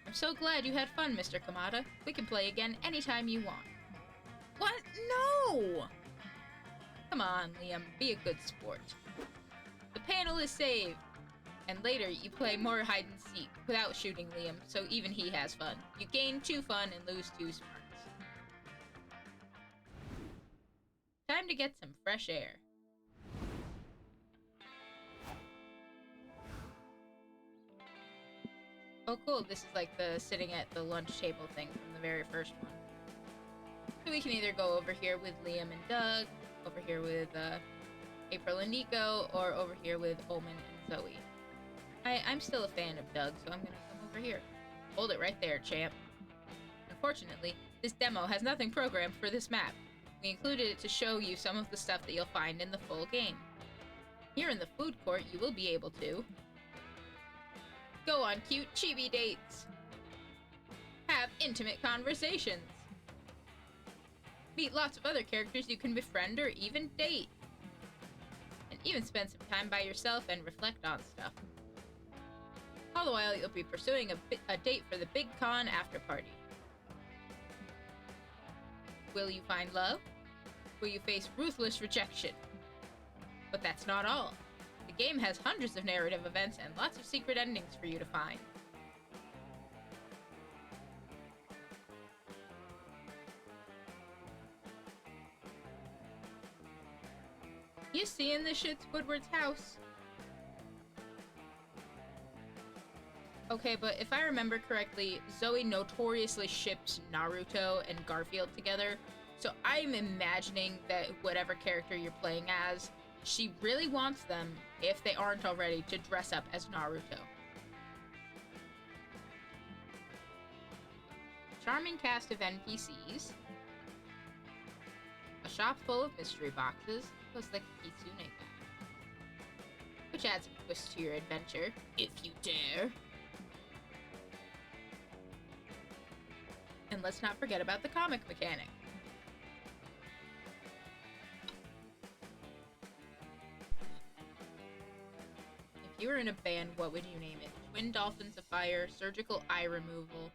S1: I'm so glad you had fun, Mr. Kamada. We can play again anytime you want. What? No! Come on, Liam. Be a good sport. The panel is saved. And later, you play more hide and seek without shooting Liam, so even he has fun. You gain 2 fun and lose 2 smarts. Time to get some fresh air. Oh cool, this is like the sitting at the lunch table thing from the very first one. So we can either go over here with Liam and Doug, over here with April and Nico, or over here with Omen and Zoe. I'm still a fan of Doug, so I'm gonna come over here. Hold it right there, champ. Unfortunately, this demo has nothing programmed for this map. We included it to show you some of the stuff that you'll find in the full game. Here in the food court, you will be able to go on cute chibi dates, have intimate conversations, meet lots of other characters you can befriend or even date, and even spend some time by yourself and reflect on stuff. All the while, you'll be pursuing a date for the Big Con after party. Will you find love? Will you face ruthless rejection? But that's not all. The game has hundreds of narrative events and lots of secret endings for you to find. You seeing this shit, Squidward's house? Okay, but if I remember correctly, Zoe notoriously ships Naruto and Garfield together, so I'm imagining that whatever character you're playing as, she really wants them, if they aren't already, to dress up as Naruto. Charming cast of NPCs. A shop full of mystery boxes, just like a Kitsune guy. Which adds a twist to your adventure, if you dare. And let's not forget about the comic mechanic. If you were in a band, what would you name it? Twin Dolphins of Fire, Surgical Eye Removal,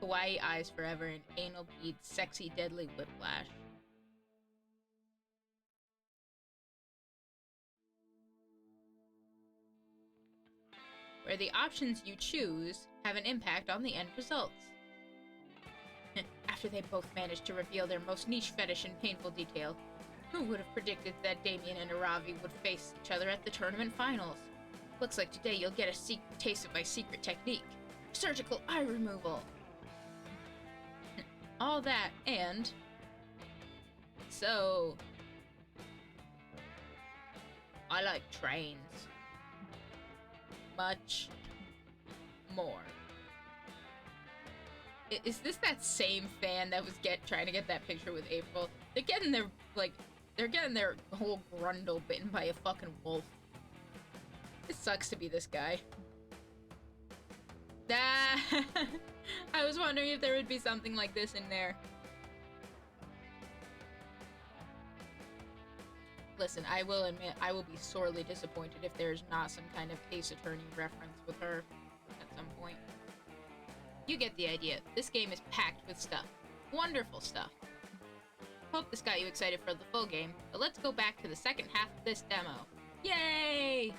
S1: Kawaii Eyes Forever, and Anal Beads, Sexy Deadly Whiplash. Where the options you choose have an impact on the end results. After they both managed to reveal their most niche fetish in painful detail, who would have predicted that Damien and Aravi would face each other at the tournament finals? Looks like today you'll get a taste of my secret technique. Surgical eye removal. all that, and so I like trains much more. Is this that same fan that was trying to get that picture with April? They're getting their whole grundle bitten by a fucking wolf. It sucks to be this guy. I was wondering if there would be something like this in there. Listen, I will admit, I will be sorely disappointed if there's not some kind of Ace Attorney reference with her at some point. You get the idea. This game is packed with stuff. Wonderful stuff. Hope this got you excited for the full game, but let's go back to the second half of this demo. Yay!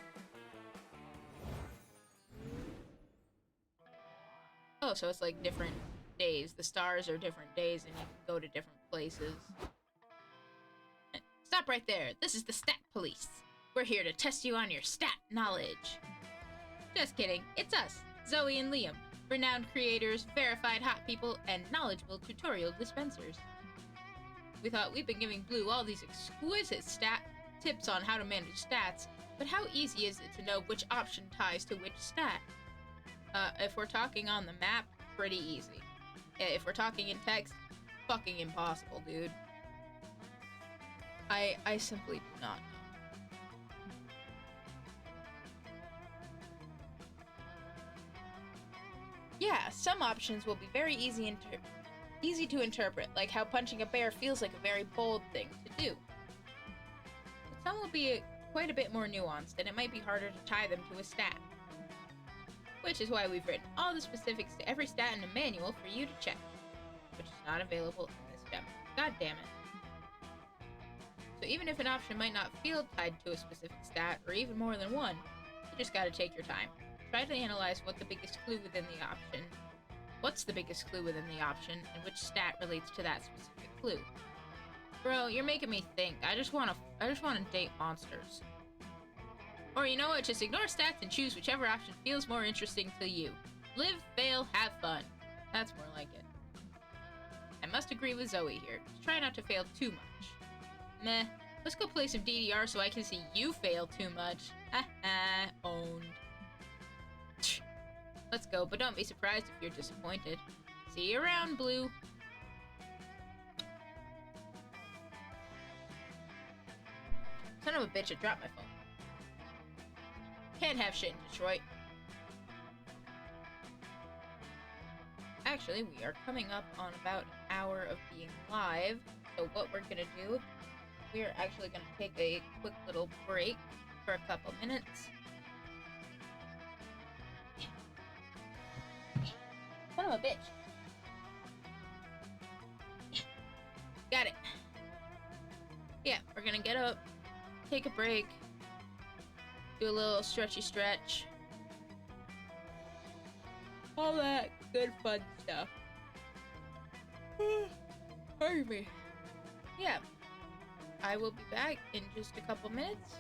S1: Oh, so it's like different days. The stars are different days and you can go to different places. Stop right there. This is the Stat Police. We're here to test you on your stat knowledge. Just kidding. It's us, Zoe and Liam, renowned creators, verified hot people, and knowledgeable tutorial dispensers. We thought we've been giving Blue all these exquisite stat tips on how to manage stats, but how easy is it to know which option ties to which stat? If we're talking on the map, pretty easy. If we're talking in text, fucking impossible, dude. I simply do not know. Yeah, some options will be very easy to interpret, like how punching a bear feels like a very bold thing to do. But some will be quite a bit more nuanced, and it might be harder to tie them to a stat. Which is why we've written all the specifics to every stat in a manual for you to check, which is not available in this demo. God damn it. So even if an option might not feel tied to a specific stat, or even more than one, you just gotta take your time. Try to analyze what's the biggest clue within the option, and which stat relates to that specific clue. Bro, you're making me think. I just wanna date monsters. Or you know what, just ignore stats and choose whichever option feels more interesting to you. Live, fail, have fun. That's more like it. I must agree with Zoe here. Try not to fail too much. Meh. Let's go play some DDR so I can see you fail too much. Haha, owned. Let's go, but don't be surprised if you're disappointed. See you around, Blue. Son of a bitch, I dropped my phone. Can't have shit in Detroit. Actually, we are coming up on about an hour of being live, so what we're gonna do, we're actually gonna take a quick little break for a couple minutes. Son of a bitch. Got it. Yeah, we're gonna get up, take a break, do a little stretchy stretch. All that good fun stuff. Pardon me. Yeah. I will be back in just a couple minutes.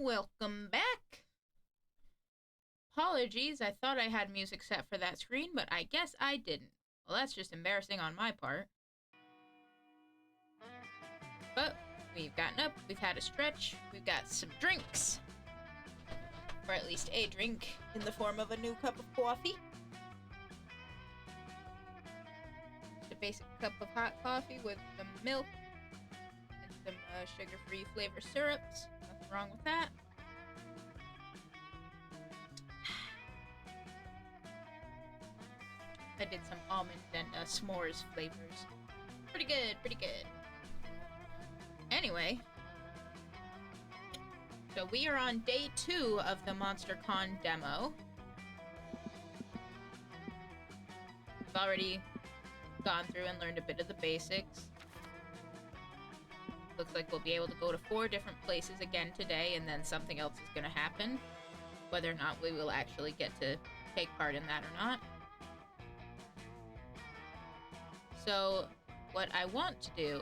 S1: Welcome back. Apologies, I thought I had music set for that screen, but I guess I didn't. Well, that's just embarrassing on my part. But we've gotten up, we've had a stretch, we've got some drinks. Or at least a drink in the form of a new cup of coffee. Just a basic cup of hot coffee with some milk and some sugar-free flavor syrups. Nothing wrong with that. I did some almond and s'mores flavors. Pretty good, pretty good. Anyway, so we are on day 2 of the MonsterCon demo. We've already gone through and learned a bit of the basics. Looks like we'll be able to go to 4 different places again today, and then something else is going to happen. Whether or not we will actually get to take part in that or not. So, what I want to do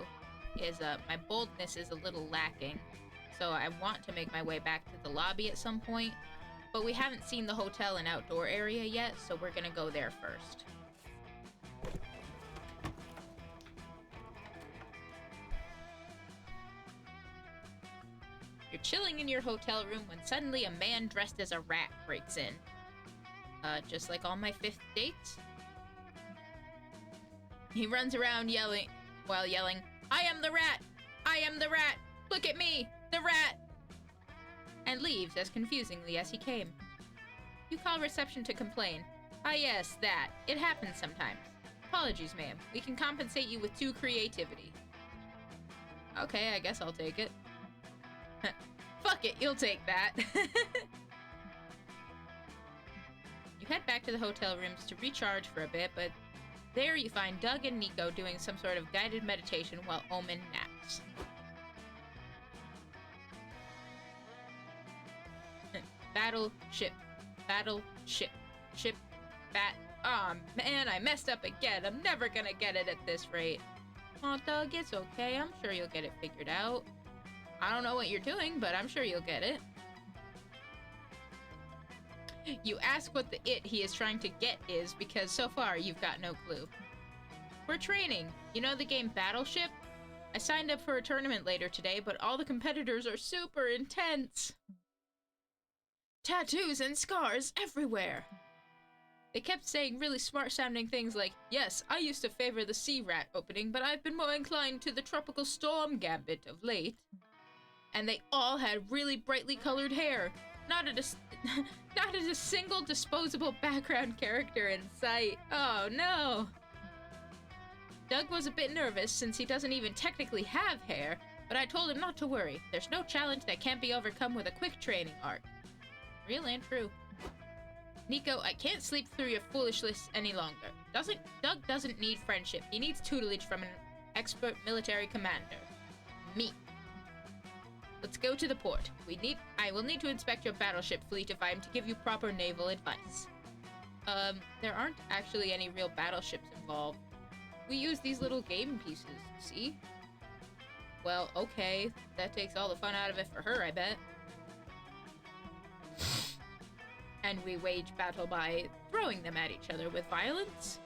S1: is, my boldness is a little lacking, so I want to make my way back to the lobby at some point, but we haven't seen the hotel and outdoor area yet, so we're gonna go there first. You're chilling in your hotel room when suddenly a man dressed as a rat breaks in. Just like all my 5th dates. He runs around yelling, "I am the rat! I am the rat! Look at me! The rat!" And leaves as confusingly as he came. You call reception to complain. Ah yes, that. It happens sometimes. Apologies, ma'am. We can compensate you with 2 creativity. Okay, I guess I'll take it. Fuck it, you'll take that. You head back to the hotel rooms to recharge for a bit, but there you find Doug and Nico doing some sort of guided meditation while Omen naps. Battleship. Battleship. Ship. Bat. Aw, man, I messed up again. I'm never gonna get it at this rate. Aw, Doug, it's okay. I'm sure you'll get it figured out. I don't know what you're doing, but I'm sure you'll get it. You ask what the it he is trying to get is, because so far you've got no clue. We're training. You know the game Battleship? I signed up for a tournament later today, but all the competitors are super intense. Tattoos and scars everywhere. They kept saying really smart-sounding things like, "Yes, I used to favor the Sea Rat opening, but I've been more inclined to the Tropical Storm Gambit of late." And they all had really brightly colored hair. Not a single disposable background character in sight. Oh no! Doug was a bit nervous since he doesn't even technically have hair, but I told him not to worry. There's no challenge that can't be overcome with a quick training arc. Real and true. Nico, I can't sleep through your foolishness any longer. Doug doesn't need friendship. He needs tutelage from an expert military commander. Me. Let's go to the port. I will need to inspect your battleship fleet if I am to give you proper naval advice. There aren't actually any real battleships involved. We use these little game pieces, see? Well, okay. That takes all the fun out of it for her, I bet. And we wage battle by throwing them at each other with violence?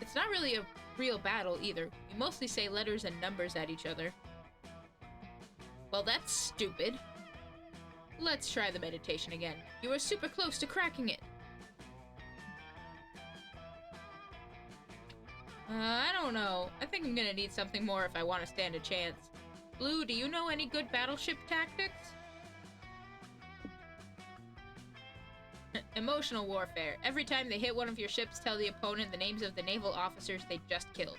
S1: It's not really a real battle either. We mostly say letters and numbers at each other. Well, that's stupid. Let's try the meditation again. You are super close to cracking it. I don't know. I think I'm gonna need something more if I want to stand a chance. Blue, do you know any good battleship tactics? Emotional warfare. Every time they hit one of your ships, tell the opponent the names of the naval officers they just killed.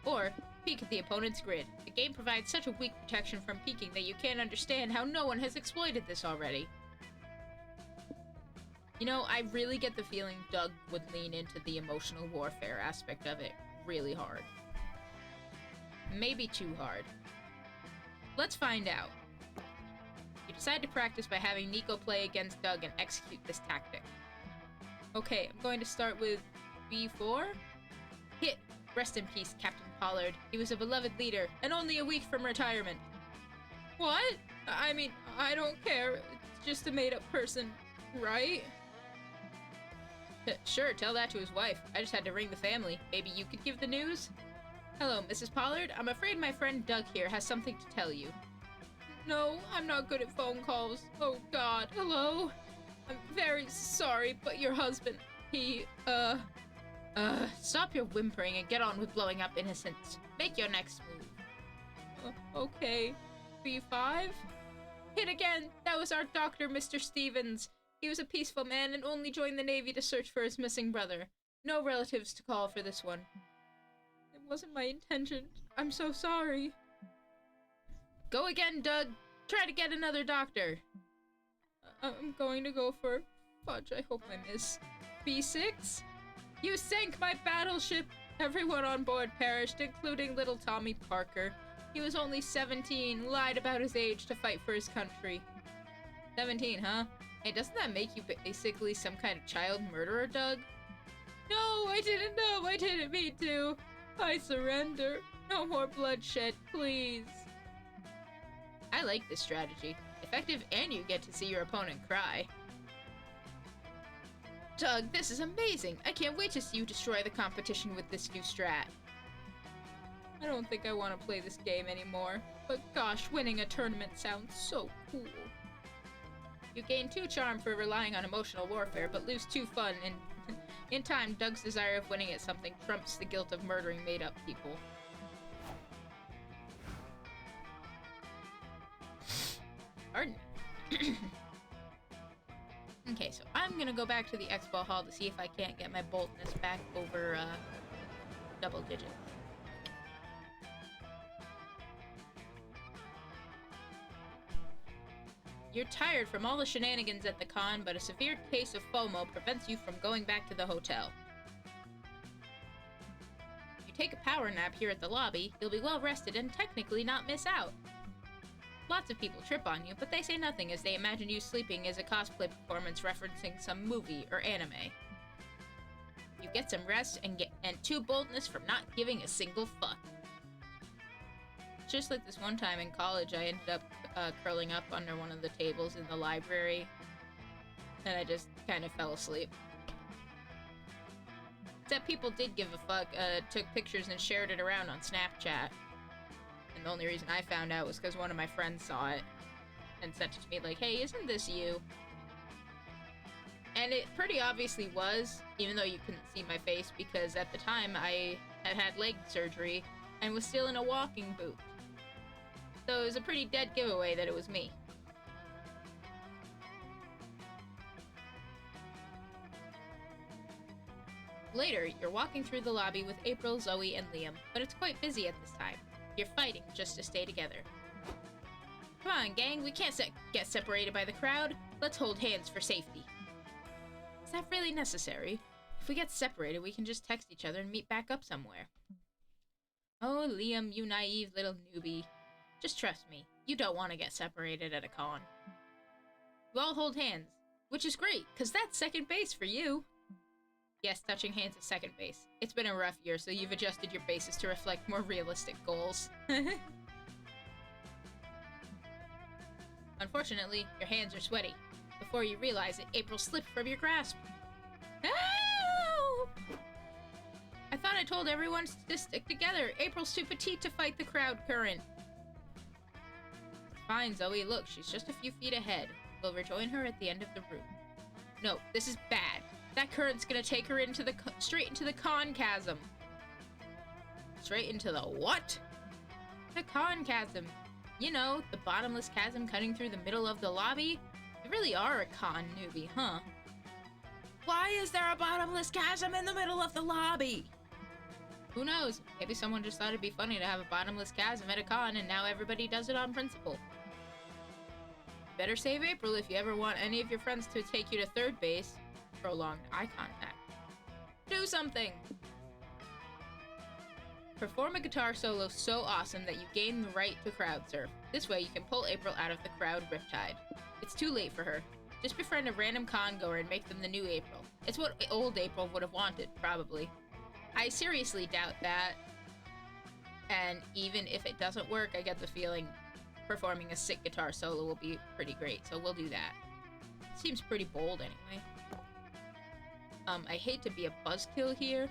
S1: Or, peek at the opponent's grid. The game provides such a weak protection from peeking that you can't understand how no one has exploited this already. You know, I really get the feeling Doug would lean into the emotional warfare aspect of it really hard. Maybe too hard. Let's find out. You decide to practice by having Nico play against Doug and execute this tactic. Okay, I'm going to start with B4. Hit. Rest in peace, Captain Pollard. He was a beloved leader, and only a week from retirement. What? I mean, I don't care. It's just a made-up person, right? Sure, tell that to his wife. I just had to ring the family. Maybe you could give the news? Hello, Mrs. Pollard. I'm afraid my friend Doug here has something to tell you. No, I'm not good at phone calls. Oh, God. Hello? I'm very sorry, but your husband, he, stop your whimpering and get on with blowing up innocents. Make your next move. Okay. B5? Hit again! That was our doctor, Mr. Stevens. He was a peaceful man and only joined the Navy to search for his missing brother. No relatives to call for this one. It wasn't my intention. I'm so sorry. Go again, Doug. Try to get another doctor. I'm going to go for... Fudge, I hope I miss. B6? You sank my battleship! Everyone on board perished, including little Tommy Parker. He was only 17, lied about his age to fight for his country. 17, huh? Hey, doesn't that make you basically some kind of child murderer, Doug? No, I didn't know. I didn't mean to. I surrender. No more bloodshed, please. I like this strategy. Effective, and you get to see your opponent cry. Doug, this is amazing. I can't wait to see you destroy the competition with this new strat. I don't think I want to play this game anymore. But gosh, winning a tournament sounds so cool. You gain 2 charm for relying on emotional warfare, but lose 2 fun, and in time, Doug's desire of winning at something trumps the guilt of murdering made-up people. Pardon. Okay, so I'm gonna go back to the expo hall to see if I can't get my boldness back over, double digits. You're tired from all the shenanigans at the con, but a severe case of FOMO prevents you from going back to the hotel. If you take a power nap here at the lobby, you'll be well rested and technically not miss out. Lots of people trip on you, but they say nothing as they imagine you sleeping as a cosplay performance referencing some movie or anime. You get some rest and 2 boldness from not giving a single fuck. Just like this one time in college, I ended up curling up under one of the tables in the library, and I just kind of fell asleep. Except people did give a fuck, took pictures and shared it around on Snapchat. And the only reason I found out was because one of my friends saw it and sent it to me like, hey, isn't this you? And it pretty obviously was, even though you couldn't see my face, because at the time I had leg surgery and was still in a walking boot. So it was a pretty dead giveaway that it was me. Later, you're walking through the lobby with April, Zoe, and Liam, but it's quite busy at this time. You're fighting just to stay together. Come on, gang, we can't get separated by the crowd. Let's hold hands for safety. Is that really necessary? If we get separated, we can just text each other and meet back up somewhere. Oh, Liam, you naive little newbie. Just trust me, you don't want to get separated at a con. You all hold hands, which is great, because that's second base for you. Yes, touching hands is second base. It's been a rough year, so you've adjusted your bases to reflect more realistic goals. Unfortunately, your hands are sweaty. Before you realize it, April slipped from your grasp. Help! I thought I told everyone to stick together. April's too petite to fight the crowd current. Fine, Zoe. Look, she's just a few feet ahead. We'll rejoin her at the end of the room. No, this is bad. That current's gonna take her into the straight into the con chasm. Straight into the what? The con chasm. You know, the bottomless chasm cutting through the middle of the lobby. You really are a con newbie, huh? Why is there a bottomless chasm in the middle of the lobby? Who knows? Maybe someone just thought it'd be funny to have a bottomless chasm at a con, and now everybody does it on principle. Better save April if you ever want any of your friends to take you to third base. Prolonged eye contact. Do something! Perform a guitar solo so awesome that you gain the right to crowd surf. This way you can pull April out of the crowd riptide. It's too late for her. Just befriend a random con goer and make them the new April. It's what old April would have wanted, probably. I seriously doubt that. And even if it doesn't work, I get the feeling performing a sick guitar solo will be pretty great, so we'll do that. Seems pretty bold anyway. I hate to be a buzzkill here.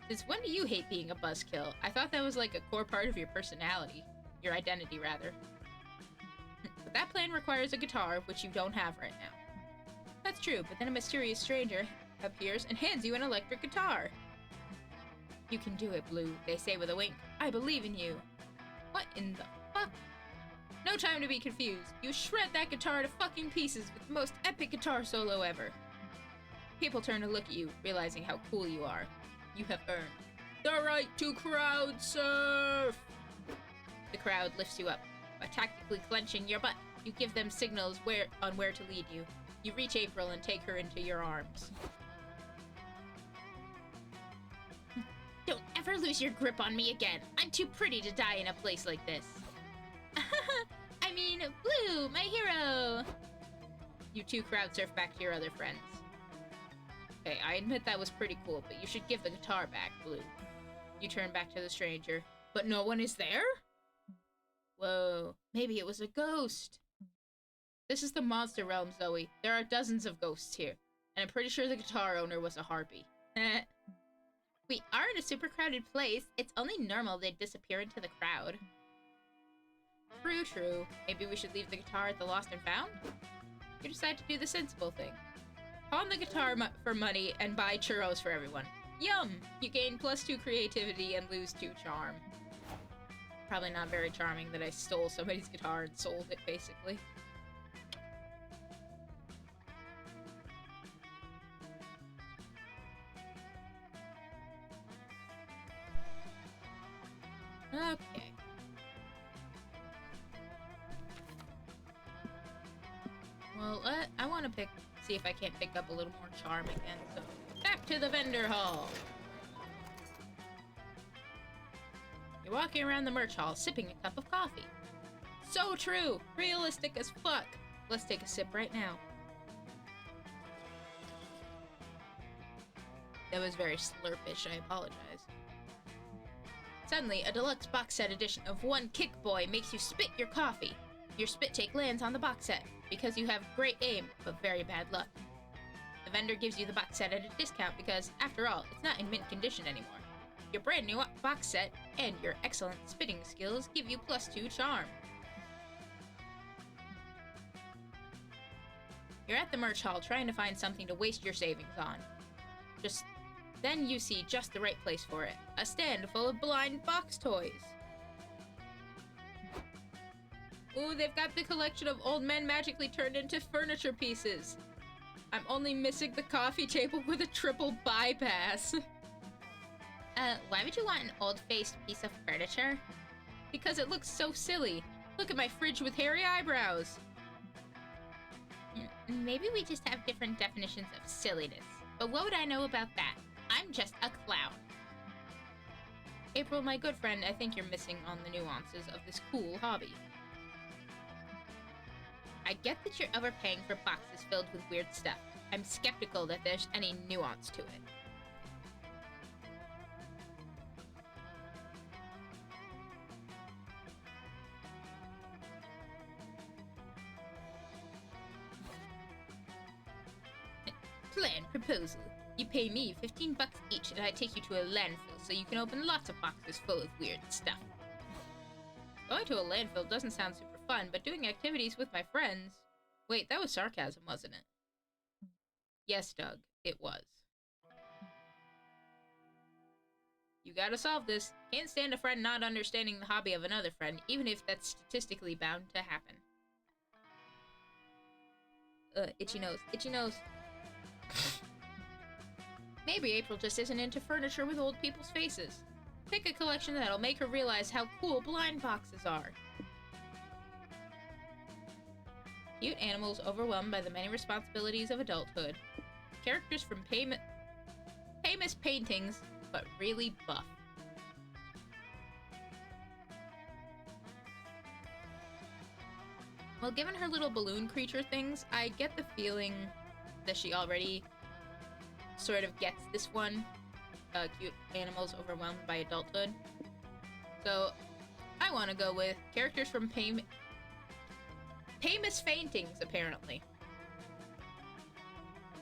S1: Since when do you hate being a buzzkill? I thought that was like a core part of your personality. Your identity, rather. But that plan requires a guitar, which you don't have right now. That's true, but then a mysterious stranger appears and hands you an electric guitar. You can do it, Blue, they say with a wink. I believe in you. What in the fuck? No time to be confused. You shred that guitar to fucking pieces with the most epic guitar solo ever. People turn to look at you, realizing how cool you are. You have earned the right to crowd surf! The crowd lifts you up. By tactically clenching your butt, you give them signals on where to lead you. You reach April and take her into your arms. Don't ever lose your grip on me again. I'm too pretty to die in a place like this. I mean, Blue, my hero! You two crowd surf back to your other friends. Okay, I admit that was pretty cool, but you should give the guitar back, Blue. You turn back to the stranger. But no one is there? Whoa, maybe it was a ghost. This is the monster realm, Zoe. There are dozens of ghosts here, and I'm pretty sure the guitar owner was a harpy. We are in a super crowded place. It's only normal they'd disappear into the crowd. True, true. Maybe we should leave the guitar at the Lost and Found? You decide to do the sensible thing. Pawn the guitar for money and buy churros for everyone. Yum! You gain +2 creativity and lose 2 charm. Probably not very charming that I stole somebody's guitar and sold it, basically. Okay. Well, I want to see if I can't pick up a little more charm again, so back to the vendor hall! You're walking around the merch hall, sipping a cup of coffee. So true! Realistic as fuck! Let's take a sip right now. That was very slurpish, I apologize. Suddenly, a deluxe box set edition of One Kick Boy makes you spit your coffee. Your spit take lands on the box set, because you have great aim, but very bad luck. The vendor gives you the box set at a discount because, after all, it's not in mint condition anymore. Your brand new box set and your excellent spitting skills give you +2 charm. You're at the merch hall trying to find something to waste your savings on. Then you see just the right place for it. A stand full of blind box toys. Ooh, they've got the collection of old men magically turned into furniture pieces. I'm only missing the coffee table with a triple bypass. Why would you want an old-faced piece of furniture? Because it looks so silly. Look at my fridge with hairy eyebrows. Maybe we just have different definitions of silliness. But what would I know about that? I'm just a clown. April, my good friend, I think you're missing on the nuances of this cool hobby. I get that you're overpaying for boxes filled with weird stuff. I'm skeptical that there's any nuance to it. Plan proposal. You pay me $15 each and I take you to a landfill so you can open lots of boxes full of weird stuff. Going to a landfill doesn't sound super fun, but doing activities with my friends... Wait, that was sarcasm, wasn't it? Yes, Doug, it was. You gotta solve this. Can't stand a friend not understanding the hobby of another friend, even if that's statistically bound to happen. Itchy nose, itchy nose. Maybe April just isn't into furniture with old people's faces. Pick a collection that'll make her realize how cool blind boxes are. Cute animals overwhelmed by the many responsibilities of adulthood. Characters from famous paintings, but really buff. Well, given her little balloon creature things, I get the feeling that she already sort of gets this one. Cute animals overwhelmed by adulthood. So, I want to go with characters from famous faintings, apparently.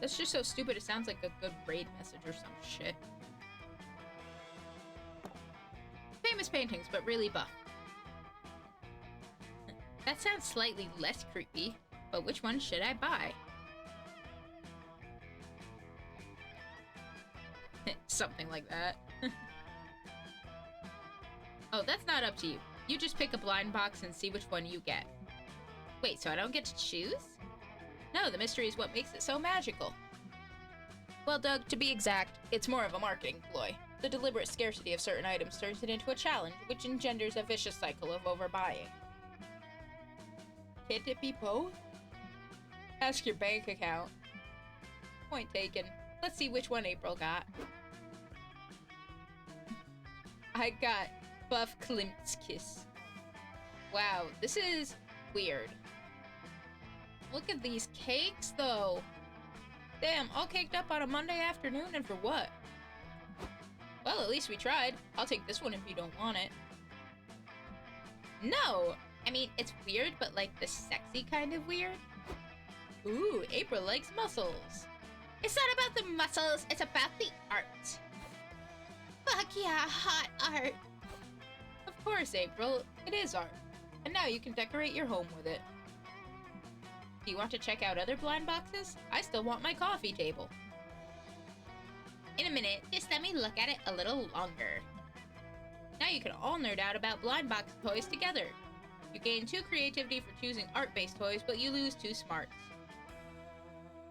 S1: That's just so stupid, it sounds like a good raid message or some shit. Famous paintings, but really buff. That sounds slightly less creepy, but which one should I buy? Something like that. Oh, that's not up to you. You just pick a blind box and see which one you get. Wait, so I don't get to choose? No, the mystery is what makes it so magical. Well, Doug, to be exact, it's more of a marketing ploy. The deliberate scarcity of certain items turns it into a challenge, which engenders a vicious cycle of overbuying. Can't it be both? Ask your bank account. Point taken. Let's see which one April got. I got Buff Klimt's Kiss. Wow, this is weird. Look at these cakes, though. Damn, all caked up on a Monday afternoon, and for what? Well, at least we tried. I'll take this one if you don't want it. No! I mean, it's weird, but like the sexy kind of weird. Ooh, April likes muscles. It's not about the muscles, it's about the art. Fuck yeah, hot art. Of course, April, it is art. And now you can decorate your home with it. Do you want to check out other blind boxes? I still want my coffee table. In a minute, just let me look at it a little longer. Now you can all nerd out about blind box toys together. You gain 2 creativity for choosing art-based toys, but you lose 2 smarts.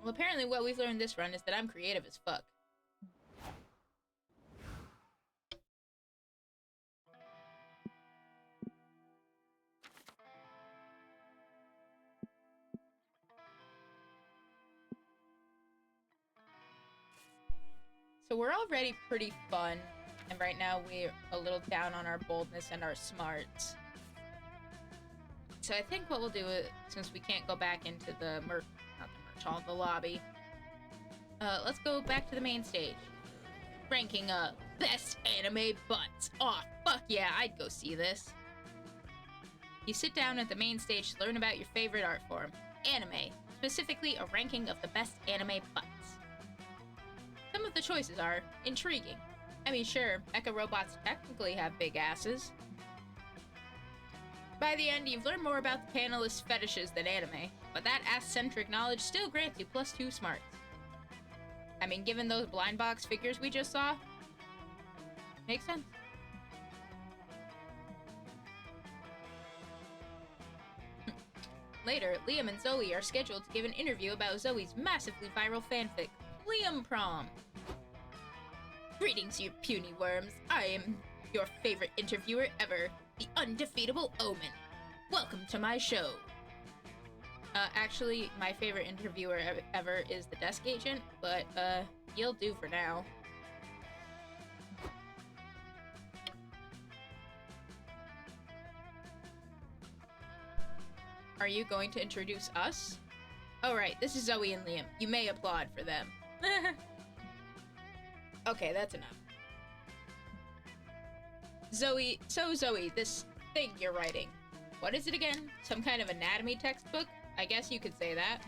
S1: Well, apparently what we've learned this run is that I'm creative as fuck. So we're already pretty fun, and right now we're a little down on our boldness and our smarts. So I think what we'll do is, since we can't go back into the not the merch hall, the lobby, let's go back to the main stage. Ranking best anime butts. Aw, fuck yeah, I'd go see this. You sit down at the main stage to learn about your favorite art form, anime, specifically a ranking of the best anime butts. Some of the choices are intriguing. I mean, sure, mecha robots technically have big asses. By the end, you've learned more about the panelists' fetishes than anime, but that ass-centric knowledge still grants you +2 smarts. I mean, given those blind box figures we just saw, makes sense. Later, Liam and Zoe are scheduled to give an interview about Zoe's massively viral fanfic, Liam Prom. Greetings, you puny worms. I am your favorite interviewer ever, the undefeatable Omen. Welcome to my show. Actually, my favorite interviewer ever is the desk agent, but, you'll do for now. Are you going to introduce us? Oh, right, this is Zoe and Liam. You may applaud for them. Okay, that's enough. Zoe, this thing you're writing. What is it again? Some kind of anatomy textbook? I guess you could say that.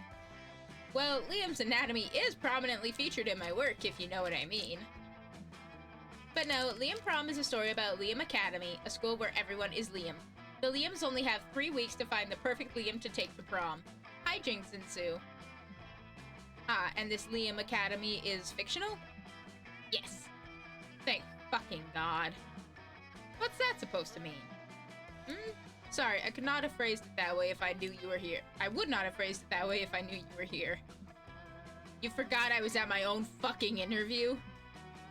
S1: Well, Liam's anatomy is prominently featured in my work, if you know what I mean. But no, Liam Prom is a story about Liam Academy, a school where everyone is Liam. The Liams only have 3 weeks to find the perfect Liam to take to prom. Hijinks ensue. Ah, and this Liam Academy is fictional? Yes. Thank fucking God. What's that supposed to mean? Sorry, I could not have phrased it that way if I knew you were here. I would not have phrased it that way if I knew you were here. You forgot I was at my own fucking interview?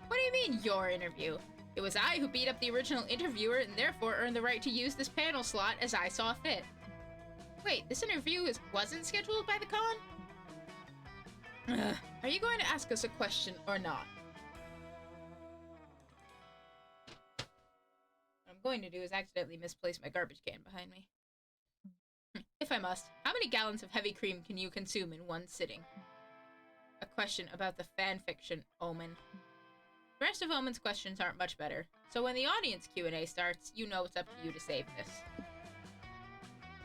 S1: What do you mean, your interview? It was I who beat up the original interviewer and therefore earned the right to use this panel slot as I saw fit. Wait, this interview wasn't scheduled by the con? Are you going to ask us a question or not? What I'm going to do is accidentally misplace my garbage can behind me. If I must, how many gallons of heavy cream can you consume in one sitting? A question about the fanfiction Omen. The rest of Omen's questions aren't much better, so when the audience Q&A starts, you know it's up to you to save this.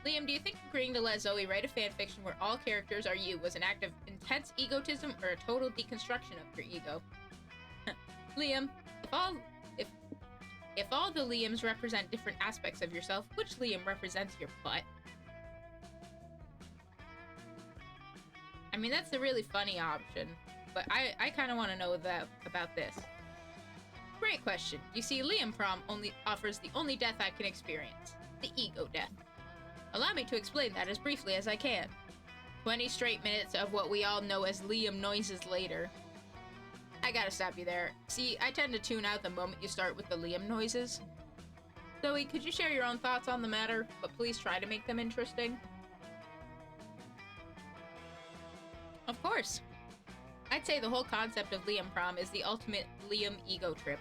S1: Liam, do you think agreeing to let Zoe write a fanfiction where all characters are you was an act of intense egotism or a total deconstruction of your ego? Liam, if all the Liams represent different aspects of yourself, which Liam represents your butt? I mean, that's a really funny option, but I kind of want to know about this. Great question. You see, Liam Prom only offers the only death I can experience, the ego death. Allow me to explain that as briefly as I can. 20 straight minutes of what we all know as Liam noises later. I gotta stop you there. See, I tend to tune out the moment you start with the Liam noises. Zoe, could you share your own thoughts on the matter, but please try to make them interesting? Of course. I'd say the whole concept of Liam Prom is the ultimate Liam ego trip.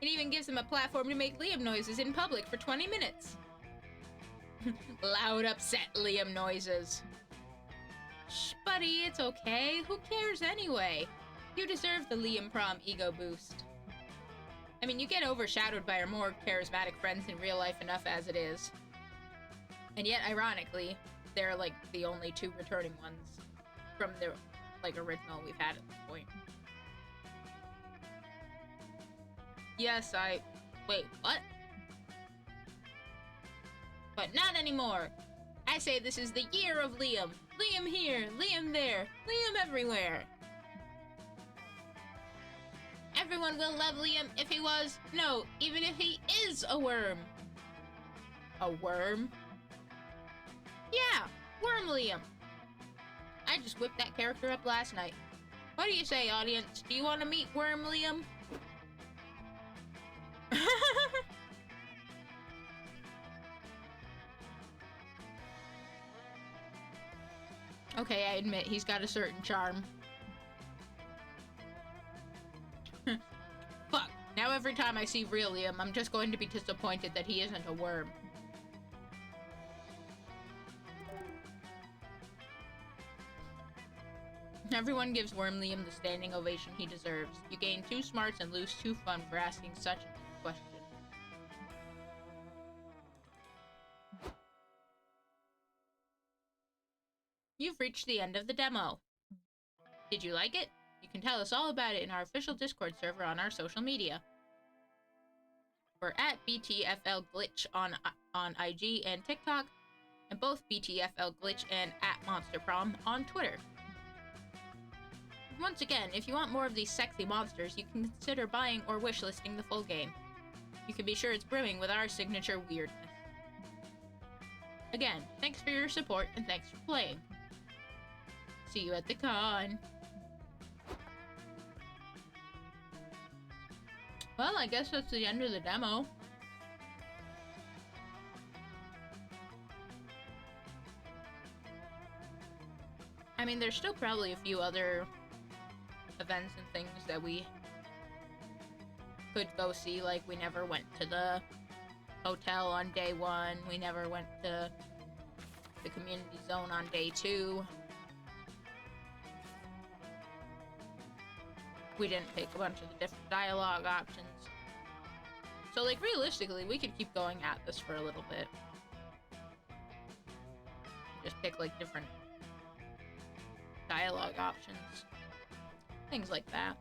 S1: It even gives him a platform to make Liam noises in public for 20 minutes. Loud, upset Liam noises. Shh, buddy, it's okay. Who cares anyway? You deserve the Liam Prom ego boost. I mean, you get overshadowed by our more charismatic friends in real life enough as it is. And yet, ironically, they're like the only two returning ones from the original we've had at this point. Yes, wait, what? But not anymore. I say this is the year of Liam. Liam here, Liam there, Liam everywhere. Everyone will love Liam if he was, no, even if he is a worm. A worm? Yeah, Worm Liam. I just whipped that character up last night. What do you say, audience? Do you want to meet Worm Liam? Okay, I admit, he's got a certain charm. Fuck. Now every time I see real Liam, I'm just going to be disappointed that he isn't a worm. Everyone gives Worm Liam the standing ovation he deserves. You gain 2 smarts and lose 2 fun for asking such a question. You've reached the end of the demo. Did you like it? You can tell us all about it in our official Discord server on our social media. We're at BTFL Glitch on IG and TikTok, and both BTFL Glitch and at Monster Prom on Twitter. Once again, if you want more of these sexy monsters, you can consider buying or wishlisting the full game. You can be sure it's brimming with our signature weirdness. Again, thanks for your support and thanks for playing. See you at the con. Well, I guess that's the end of the demo. I mean, there's still probably a few other events and things that we could go see, like we never went to the hotel on day 1, we never went to the community zone on day 2. We didn't take a bunch of the different dialogue options. So, like, realistically, we could keep going at this for a little bit. Just pick, like, different dialogue options. Things like that.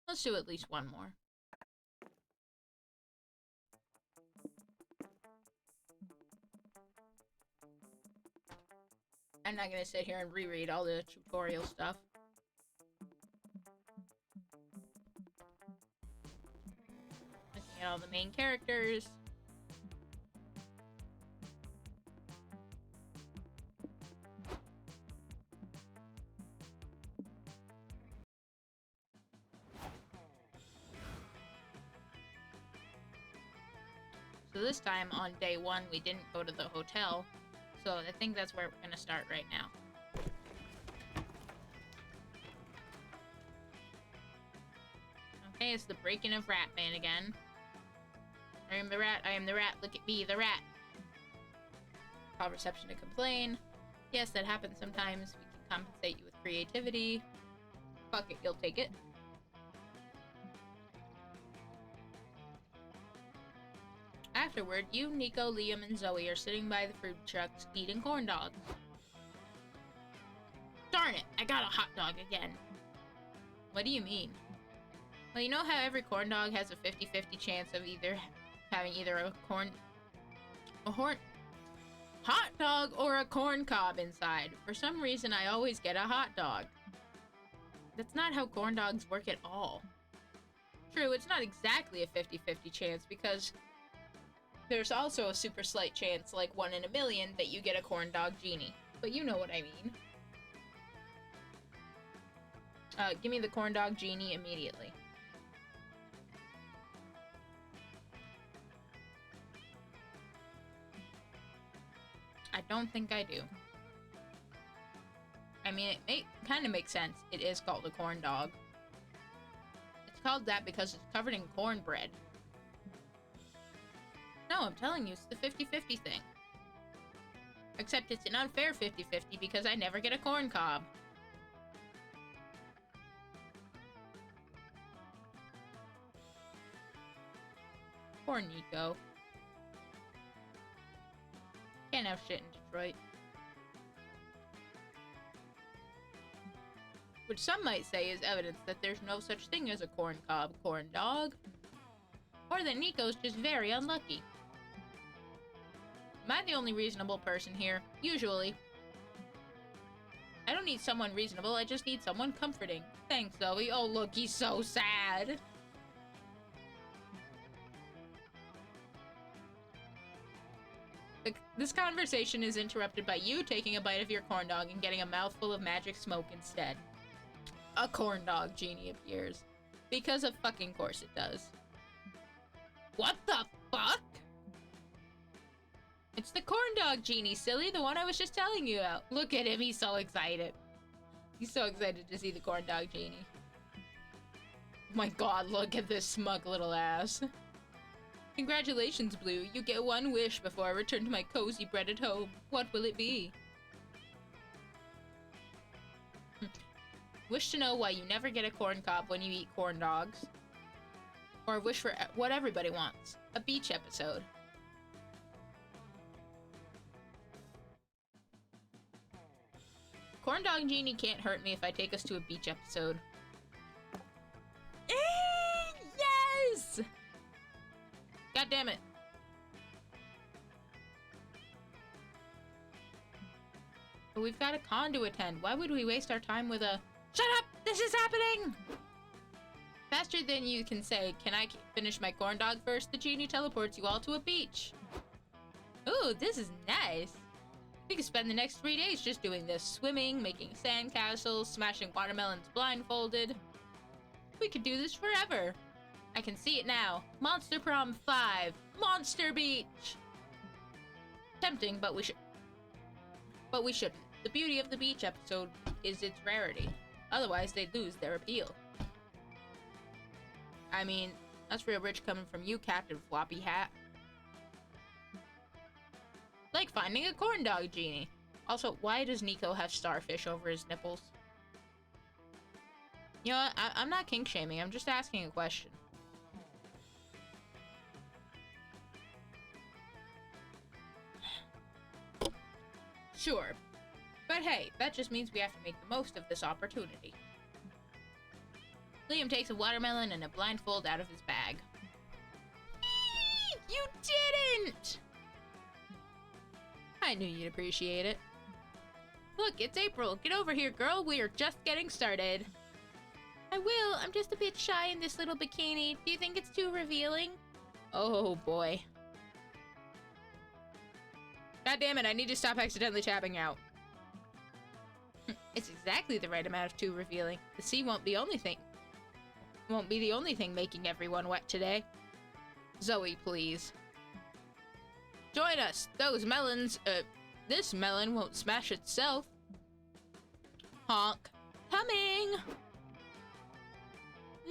S1: Let's do at least one more. I'm not gonna sit here and reread all the tutorial stuff. Looking at all the main characters. So this time on day 1 we didn't go to the hotel. So I think that's where we're gonna start right now. Okay, it's the breaking of Ratman again. I am the rat, I am the rat, look at me, the rat. Call reception to complain. Yes, that happens sometimes. We can compensate you with creativity. Fuck it, you'll take it. Afterward, you, Nico, Liam, and Zoe are sitting by the food trucks eating corn dogs. Darn it, I got a hot dog again. What do you mean? Well, you know how every corn dog has a 50-50 chance of having a hot dog or a corn cob inside. For some reason, I always get a hot dog. That's not how corn dogs work at all. True, it's not exactly a 50-50 chance because there's also a super slight chance, like 1 in a million, that you get a corn dog genie. But you know what I mean. Give me the corn dog genie immediately. I don't think I do. I mean, it kind of makes sense. It is called a corn dog. It's called that because it's covered in cornbread. No, I'm telling you, it's the 50-50 thing. Except it's an unfair 50-50 because I never get a corn cob. Poor Nico. Can't have shit in Detroit. Which some might say is evidence that there's no such thing as a corn cob corn dog. Or that Nico's just very unlucky. Am I the only reasonable person here? Usually. I don't need someone reasonable, I just need someone comforting. Thanks, Zoe. Oh, look, he's so sad. This conversation is interrupted by you taking a bite of your corn dog and getting a mouthful of magic smoke instead. A corn dog genie appears. Because of fucking course it does. What the fuck? It's the corn dog genie, silly, the one I was just telling you about. Look at him, he's so excited. He's so excited to see the corn dog genie. Oh my god, look at this smug little ass. Congratulations, Blue. You get one wish before I return to my cozy bread at home. What will it be? Wish to know why you never get a corn cob when you eat corn dogs. Or wish for what everybody wants. A beach episode. Corn dog genie can't hurt me if I take us to a beach episode. Yes! God damn it. But we've got a con to attend. Why would we waste our time with a... Shut up! This is happening! Faster than you can say, can I finish my corn dog first? The genie teleports you all to a beach. Ooh, this is nice. We could spend the next 3 days just doing this. Swimming, making sandcastles, smashing watermelons blindfolded. We could do this forever. I can see it now. Monster Prom 5. Monster Beach! Tempting, but we shouldn't. The beauty of the beach episode is its rarity. Otherwise, they'd lose their appeal. I mean, that's real rich coming from you, Captain Floppy Hat. Like finding a corn dog genie. Also, why does Nico have starfish over his nipples? You know what? I'm not kink shaming. I'm just asking a question. Sure. But hey, that just means we have to make the most of this opportunity. Liam takes a watermelon and a blindfold out of his bag. You didn't! I knew you'd appreciate it. Look, it's April. Get over here, girl. We are just getting started. I will. I'm just a bit shy in this little bikini. Do you think it's too revealing? Oh, boy. God damn it, I need to stop accidentally tapping out. It's exactly the right amount of too revealing. The sea won't be the only thing making everyone wet today. Zoe, please. Join us. Those melons, this melon won't smash itself. Honk. Coming!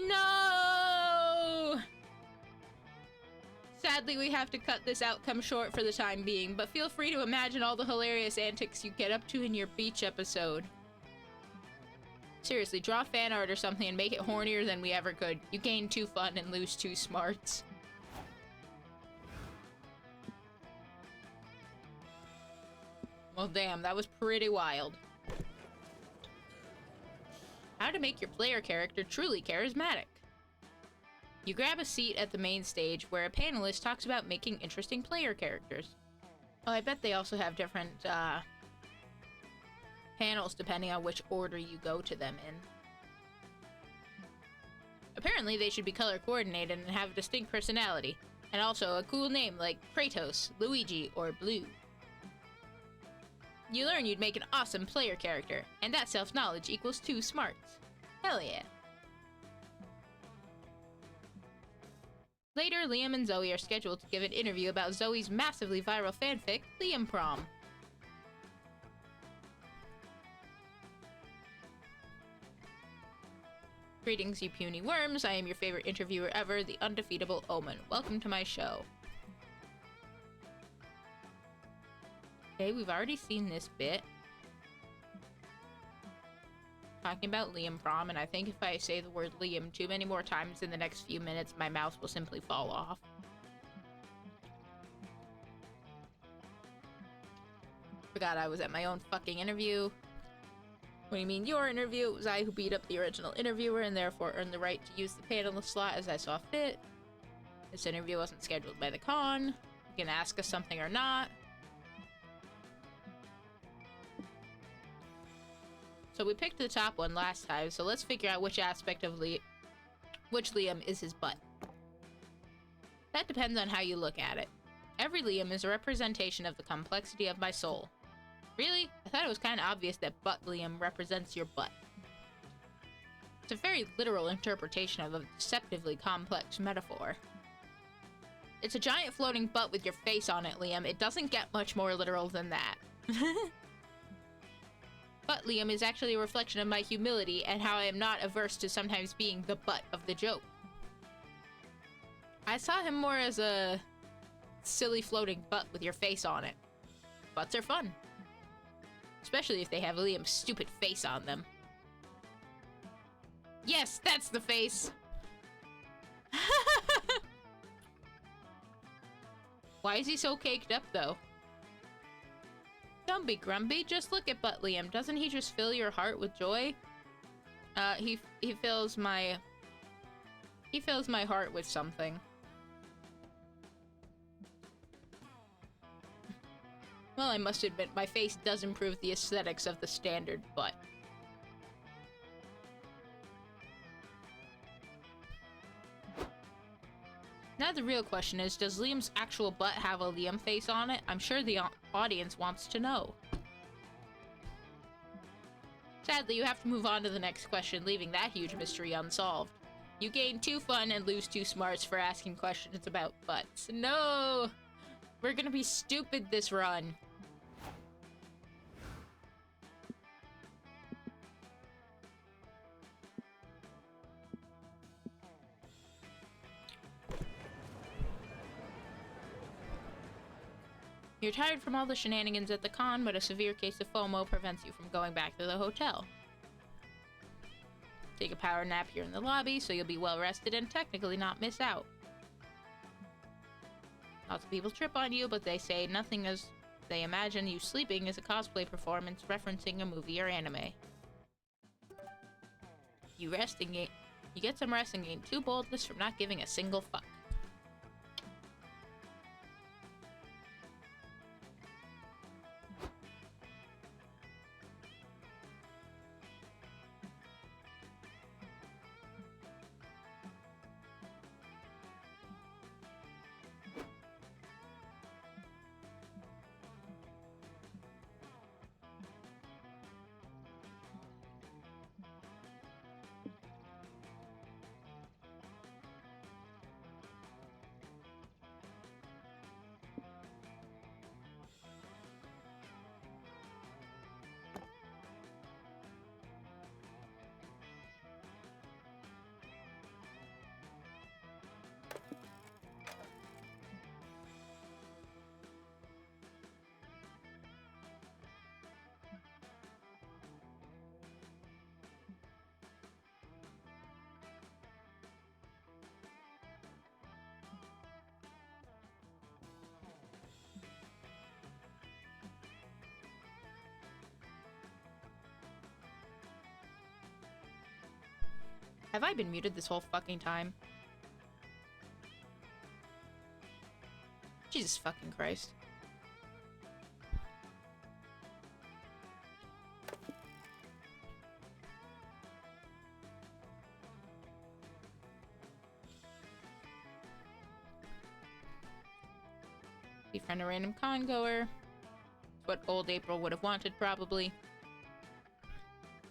S1: No! Sadly, we have to cut this outcome short for the time being, but feel free to imagine all the hilarious antics you get up to in your beach episode. Seriously, draw fan art or something and make it hornier than we ever could. You gain 2 fun and lose 2 smarts. Well, damn, that was pretty wild. How to make your player character truly charismatic. You grab a seat at the main stage where a panelist talks about making interesting player characters. Oh, I bet they also have different panels depending on which order you go to them in. Apparently, they should be color coordinated and have a distinct personality, and also a cool name like Kratos, Luigi, or Blue. You learn you'd make an awesome player character, and that self-knowledge equals 2 smarts. Hell yeah. Later, Liam and Zoe are scheduled to give an interview about Zoe's massively viral fanfic, Liam Prom. Greetings, you puny worms. I am your favorite interviewer ever, the undefeatable Omen. Welcome to my show. Okay, we've already seen this bit. Talking about Liam Prom, and I think if I say the word Liam too many more times in the next few minutes, my mouth will simply fall off. Forgot I was at my own fucking interview. What do you mean your interview? It was I who beat up the original interviewer and therefore earned the right to use the panelist slot as I saw fit. This interview wasn't scheduled by the con. You can ask us something or not. So we picked the top one last time, so let's figure out which aspect of which Liam is his butt. That depends on how you look at it. Every Liam is a representation of the complexity of my soul. Really? I thought it was kind of obvious that butt Liam represents your butt. It's a very literal interpretation of a deceptively complex metaphor. It's a giant floating butt with your face on it, Liam. It doesn't get much more literal than that. Butt Liam is actually a reflection of my humility and how I am not averse to sometimes being the butt of the joke. I saw him more as a silly floating butt with your face on it. Butts are fun. Especially if they have Liam's stupid face on them. Yes, that's the face! Why is he so caked up, though? Don't be grumpy, just look at Butt Liam. Doesn't he just fill your heart with joy? He fills my heart with something. Well, I must admit, my face does improve the aesthetics of the standard butt. Now the real question is, does Liam's actual butt have a Liam face on it? I'm sure the audience wants to know. Sadly, you have to move on to the next question, leaving that huge mystery unsolved. You gain 2 fun and lose 2 smarts for asking questions about butts. No! We're gonna be stupid this run. You're tired from all the shenanigans at the con, but a severe case of FOMO prevents you from going back to the hotel. Take a power nap here in the lobby, so you'll be well rested and technically not miss out. Lots of people trip on you, but they say nothing as they imagine you sleeping is a cosplay performance referencing a movie or anime. You get some rest and gain 2 boldness from not giving a single fuck. Have I been muted this whole fucking time? Jesus fucking Christ. Befriend a random con goer. What old April would have wanted, probably.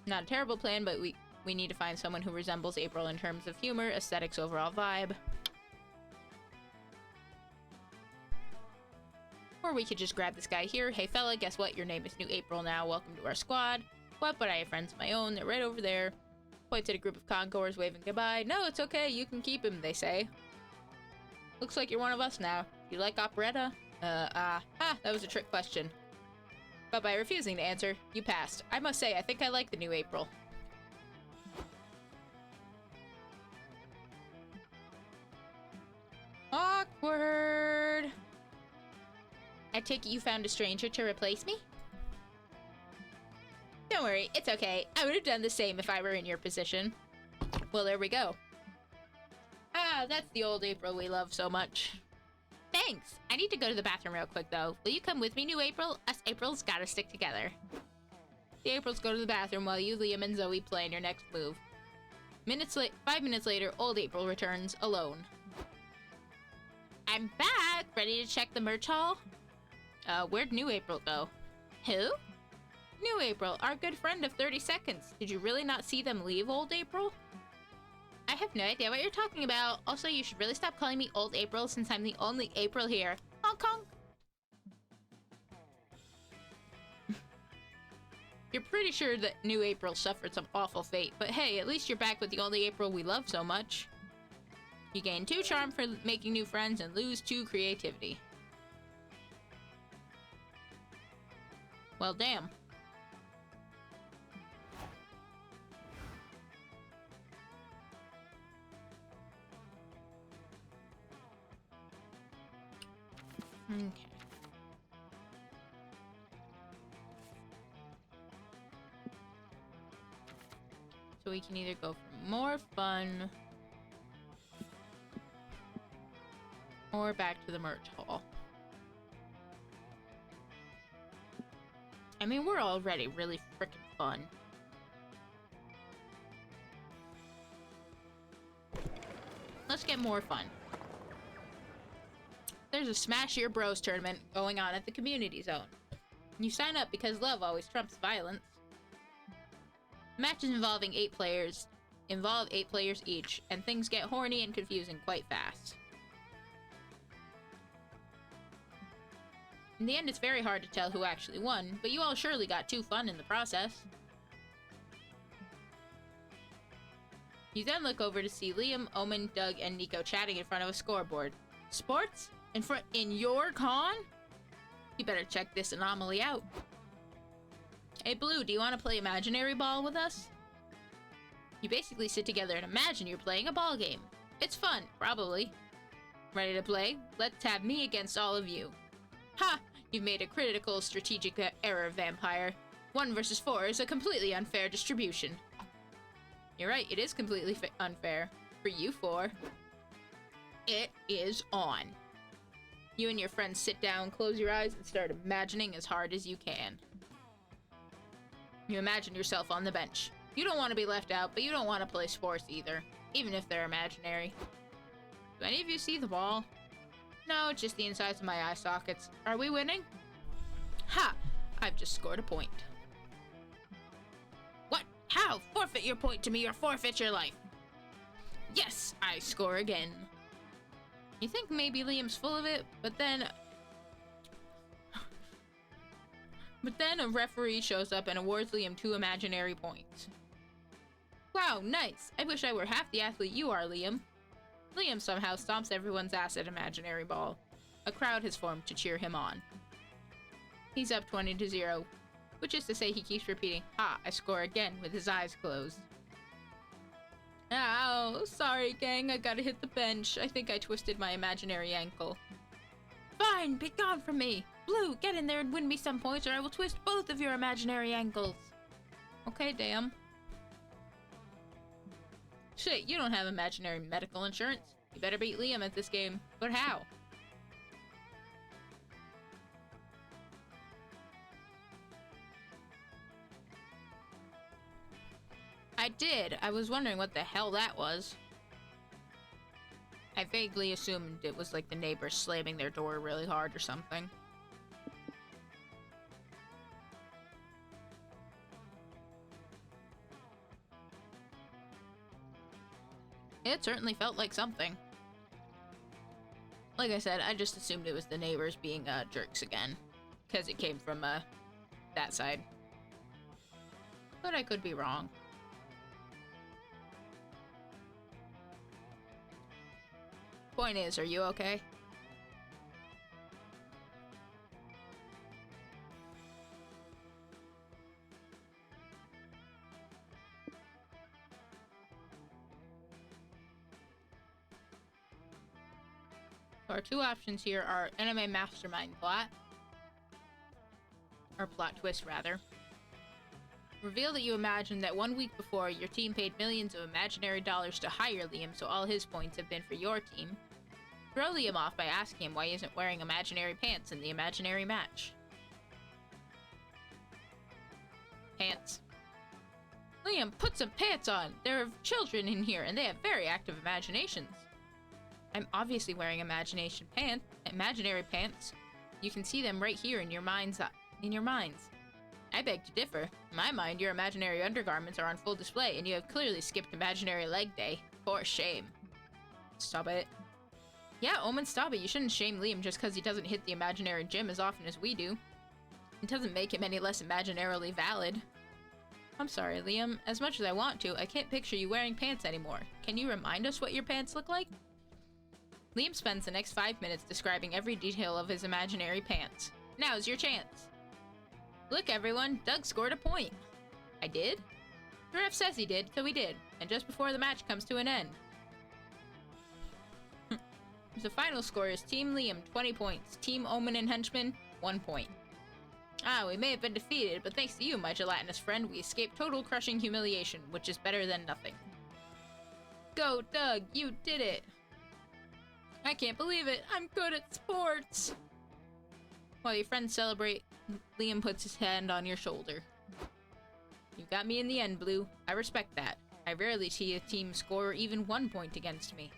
S1: Not a terrible plan, but we need to find someone who resembles April in terms of humor, aesthetics, overall vibe. Or we could just grab this guy here. Hey fella, guess what? Your name is New April now. Welcome to our squad. What? But I have friends of my own. They're right over there. Points at a group of congoers waving goodbye. No, it's okay. You can keep him, they say. Looks like you're one of us now. You like operetta? That was a trick question. But by refusing to answer, you passed. I must say, I think I like the New April. Awkward. I take it you found a stranger to replace me? Don't worry, it's okay. I would have done the same if I were in your position. Well, there we go. Ah, that's the old April we love so much. Thanks. I need to go to the bathroom real quick, though. Will you come with me, New April? Us Aprils gotta stick together. The Aprils go to the bathroom while you, Liam, and Zoe plan your next move. 5 minutes later, old April returns, alone. I'm back! Ready to check the merch haul? Where'd New April go? Who? New April, our good friend of 30 seconds. Did you really not see them leave, old April? I have no idea what you're talking about. Also, you should really stop calling me Old April since I'm the only April here. Hong Kong! You're pretty sure that New April suffered some awful fate, but hey, at least you're back with the only April we love so much. You gain 2 charm for making new friends and lose 2 creativity. Well, damn. Okay. So we can either go for more fun or back to the merch hall. I mean, we're already really freaking fun. Let's get more fun. There's a Smash Your Bros tournament going on at the community zone. You sign up because love always trumps violence. Matches involving 8 players involve 8 players each, and things get horny and confusing quite fast. In the end, it's very hard to tell who actually won, but you all surely got too fun in the process. You then look over to see Liam, Omen, Doug, and Nico chatting in front of a scoreboard. Sports? In your con? You better check this anomaly out. Hey Blue, do you want to play imaginary ball with us? You basically sit together and imagine you're playing a ball game. It's fun, probably. Ready to play? Let's have me against all of you. Ha! You've made a critical strategic error, Vampire. 1 versus 4 is a completely unfair distribution. You're right, it is completely unfair. For you 4. It is on. You and your friends sit down, close your eyes, and start imagining as hard as you can. You imagine yourself on the bench. You don't want to be left out, but you don't want to play sports either, even if they're imaginary. Do any of you see the ball? No, just the insides of my eye sockets. Are we winning? Ha! I've just scored a point. What? How? Forfeit your point to me or forfeit your life. Yes, I score again. You think maybe Liam's full of it, but then a referee shows up and awards Liam 2 imaginary points. Wow, nice. I wish I were half the athlete you are, Liam. Liam somehow stomps everyone's ass at imaginary ball. A crowd has formed to cheer him on. He's up 20-0, which is to say he keeps repeating, "Ha, I score again," with his eyes closed. Ow, sorry gang, I gotta hit the bench. I think I twisted my imaginary ankle. Fine, be gone from me. Blue, get in there and win me some points or I will twist both of your imaginary ankles. Okay, damn. Shit, you don't have imaginary medical insurance. You better beat Liam at this game. But how? I did. I was wondering what the hell that was. I vaguely assumed it was like the neighbors slamming their door really hard or something. It certainly felt like something. Like I said, I just assumed it was the neighbors being jerks again. Because it came from that side. But I could be wrong. Point is, are you okay? So our two options here are anime mastermind plot. Or plot twist, rather. Reveal that you imagined that 1 week before, your team paid millions of imaginary dollars to hire Liam, so all his points have been for your team. Throw Liam off by asking him why he isn't wearing imaginary pants in the imaginary match. Pants. Liam, put some pants on! There are children in here, and they have very active imaginations. I'm obviously wearing imaginary pants. You can see them right here in your minds. I beg to differ. In my mind, your imaginary undergarments are on full display, and you have clearly skipped imaginary leg day. For shame. Stop it. Yeah, Omen, stop it. You shouldn't shame Liam just because he doesn't hit the imaginary gym as often as we do. It doesn't make him any less imaginarily valid. I'm sorry, Liam. As much as I want to, I can't picture you wearing pants anymore. Can you remind us what your pants look like? Liam spends the next 5 minutes describing every detail of his imaginary pants. Now's your chance. Look, everyone, Doug scored a point. I did? The ref says he did, so he did. And just before the match comes to an end. The final score is Team Liam, 20 points. Team Omen and Henchman, 1 point. Ah, we may have been defeated, but thanks to you, my gelatinous friend, we escaped total crushing humiliation, which is better than nothing. Go, Doug, you did it! I can't believe it, I'm good at sports! While your friends celebrate, Liam puts his hand on your shoulder. You got me in the end, Blue. I respect that. I rarely see a team score even 1 point against me.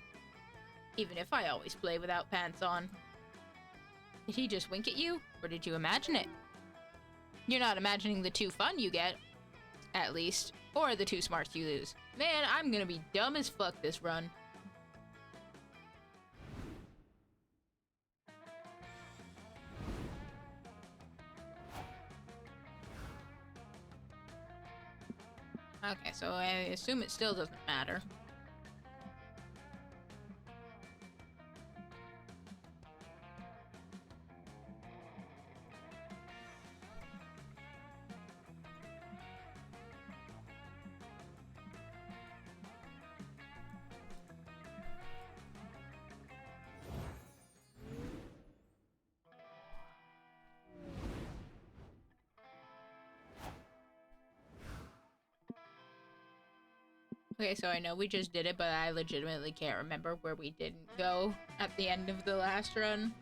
S1: Even if I always play without pants on. Did he just wink at you? Or did you imagine it? You're not imagining the 2 fun you get. At least. Or the 2 smarts you lose. Man, I'm gonna be dumb as fuck this run. Okay, so I assume it still doesn't matter. Okay, so I know we just did it, but I legitimately can't remember where we didn't go at the end of the last run.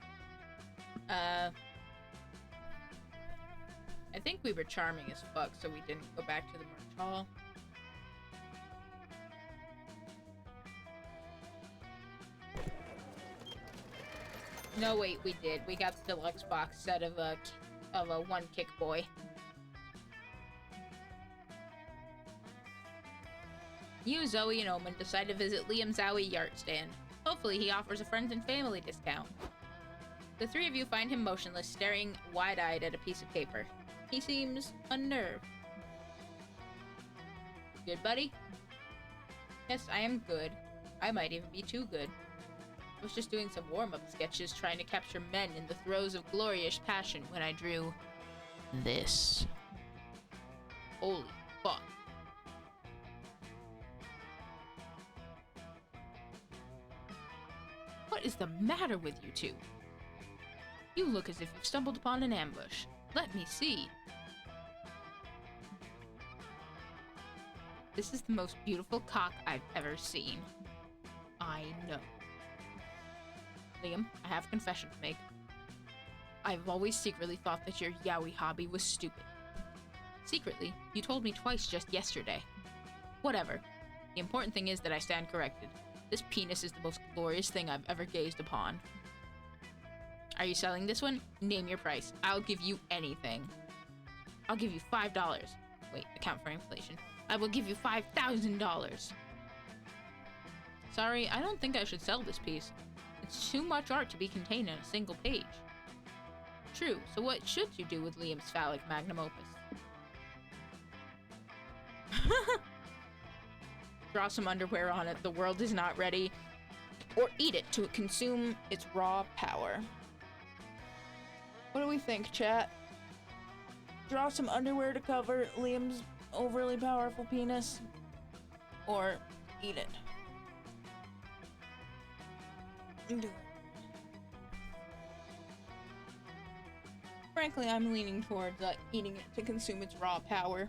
S1: I think we were charming as fuck, so we didn't go back to the merch hall. No, wait, we did. We got the deluxe box set of a one kick boy. You, Zoe, and Omen decide to visit Liam Zowie yard stand. Hopefully he offers a friends and family discount. The 3 of you find him motionless, staring wide-eyed at a piece of paper. He seems unnerved. Good, buddy? Yes, I am good. I might even be too good. I was just doing some warm-up sketches trying to capture men in the throes of glorious passion when I drew this. Holy fuck. What is the matter with you two? You look as if you've stumbled upon an ambush. Let me see. This is the most beautiful cock I've ever seen. I know. Liam, I have a confession to make. I've always secretly thought that your yaoi hobby was stupid. Secretly, you told me twice just yesterday. Whatever. The important thing is that I stand corrected. This penis is the most glorious thing I've ever gazed upon. Are you selling this one? Name your price. I'll give you anything. I'll give you $5. Wait, account for inflation. I will give you $5,000. Sorry, I don't think I should sell this piece. It's too much art to be contained in a single page. True, so what should you do with Liam's phallic magnum opus? Draw some underwear on it, the world is not ready. Or eat it to consume its raw power. What do we think, chat? Draw some underwear to cover Liam's overly powerful penis? Or eat it? Do it. Frankly, I'm leaning towards eating it to consume its raw power.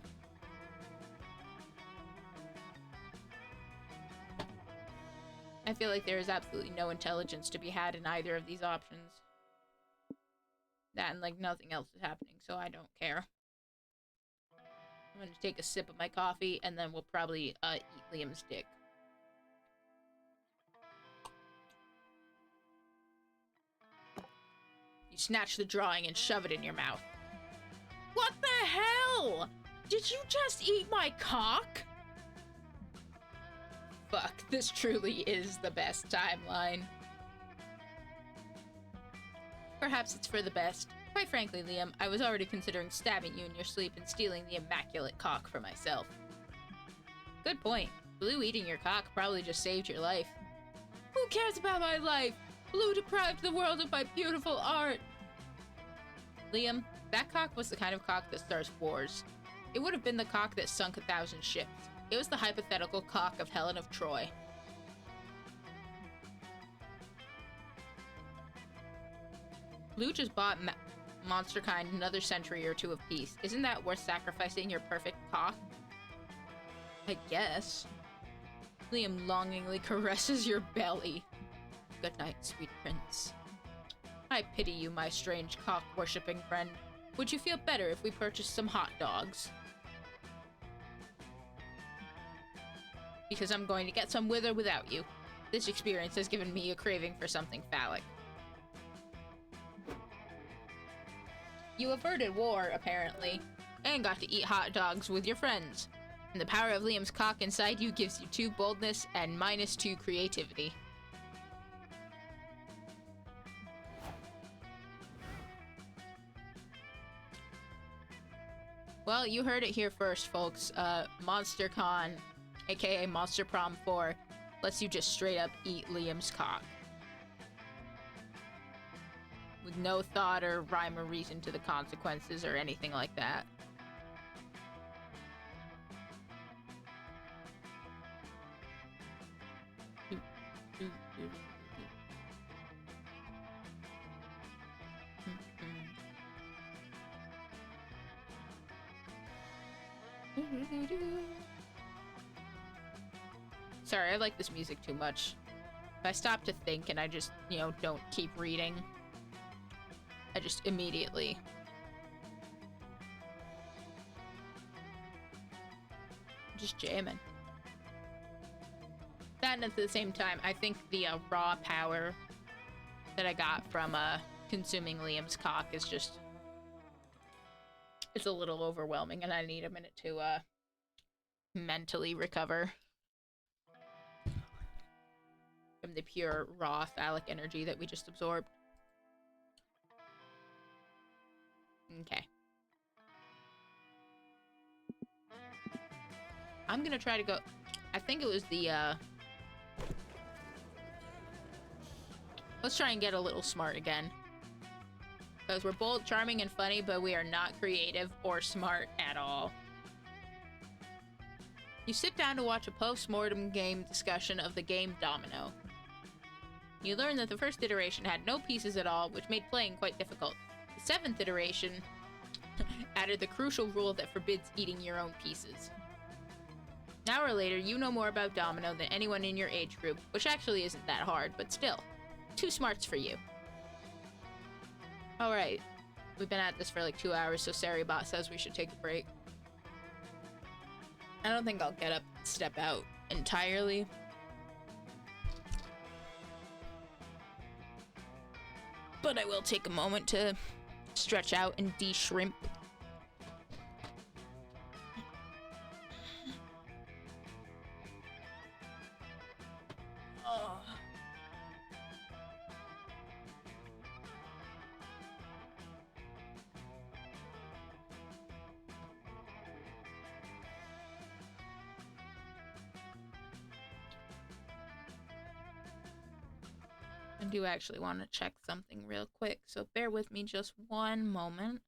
S1: I feel like there is absolutely no intelligence to be had in either of these options. That and, like, nothing else is happening, so I don't care. I'm gonna take a sip of my coffee, and then we'll probably, eat Liam's dick. You snatch the drawing and shove it in your mouth. What the hell? Did you just eat my cock? Fuck, this truly is the best timeline. Perhaps it's for the best. Quite frankly, Liam, I was already considering stabbing you in your sleep and stealing the immaculate cock for myself. Good point. Blue eating your cock probably just saved your life. Who cares about my life? Blue deprived the world of my beautiful art. Liam, that cock was the kind of cock that starts wars. It would have been the cock that sunk 1,000 ships. It was the hypothetical cock of Helen of Troy. Blue just bought Monsterkind another century or two of peace. Isn't that worth sacrificing your perfect cock? I guess. Liam longingly caresses your belly. Good night, sweet prince. I pity you, my strange cock-worshipping friend. Would you feel better if we purchased some hot dogs? Because I'm going to get some with or without you. This experience has given me a craving for something phallic. You averted war, apparently, and got to eat hot dogs with your friends. And the power of Liam's cock inside you gives you 2 boldness and -2 creativity. Well, you heard it here first, folks. MonsterCon, aka Monster Prom 4, lets you just straight up eat Liam's cock. With no thought or rhyme or reason to the consequences or anything like that. Sorry, I like this music too much. If I stop to think and I just, don't keep reading, I just immediately just jamming. That, and at the same time, I think the raw power that I got from consuming Liam's cock is just, it's a little overwhelming, and I need a minute to mentally recover from the pure raw phallic energy that we just absorbed. Okay. I'm gonna try to go. I think it was the let's try and get a little smart again. Because we're bold, charming, and funny, but we are not creative or smart at all. You sit down to watch a post-mortem game discussion of the game Domino. You learn that the first iteration had no pieces at all, which made playing quite difficult. The 7th iteration added the crucial rule that forbids eating your own pieces. An hour later, you know more about Domino than anyone in your age group, which actually isn't that hard, but still. 2 smarts for you. Alright. We've been at this for like 2 hours, so Saribot says we should take a break. I don't think I'll get up and step out entirely. But I will take a moment to stretch out and de-shrimp. I do actually want to check something real quick, so bear with me just one moment.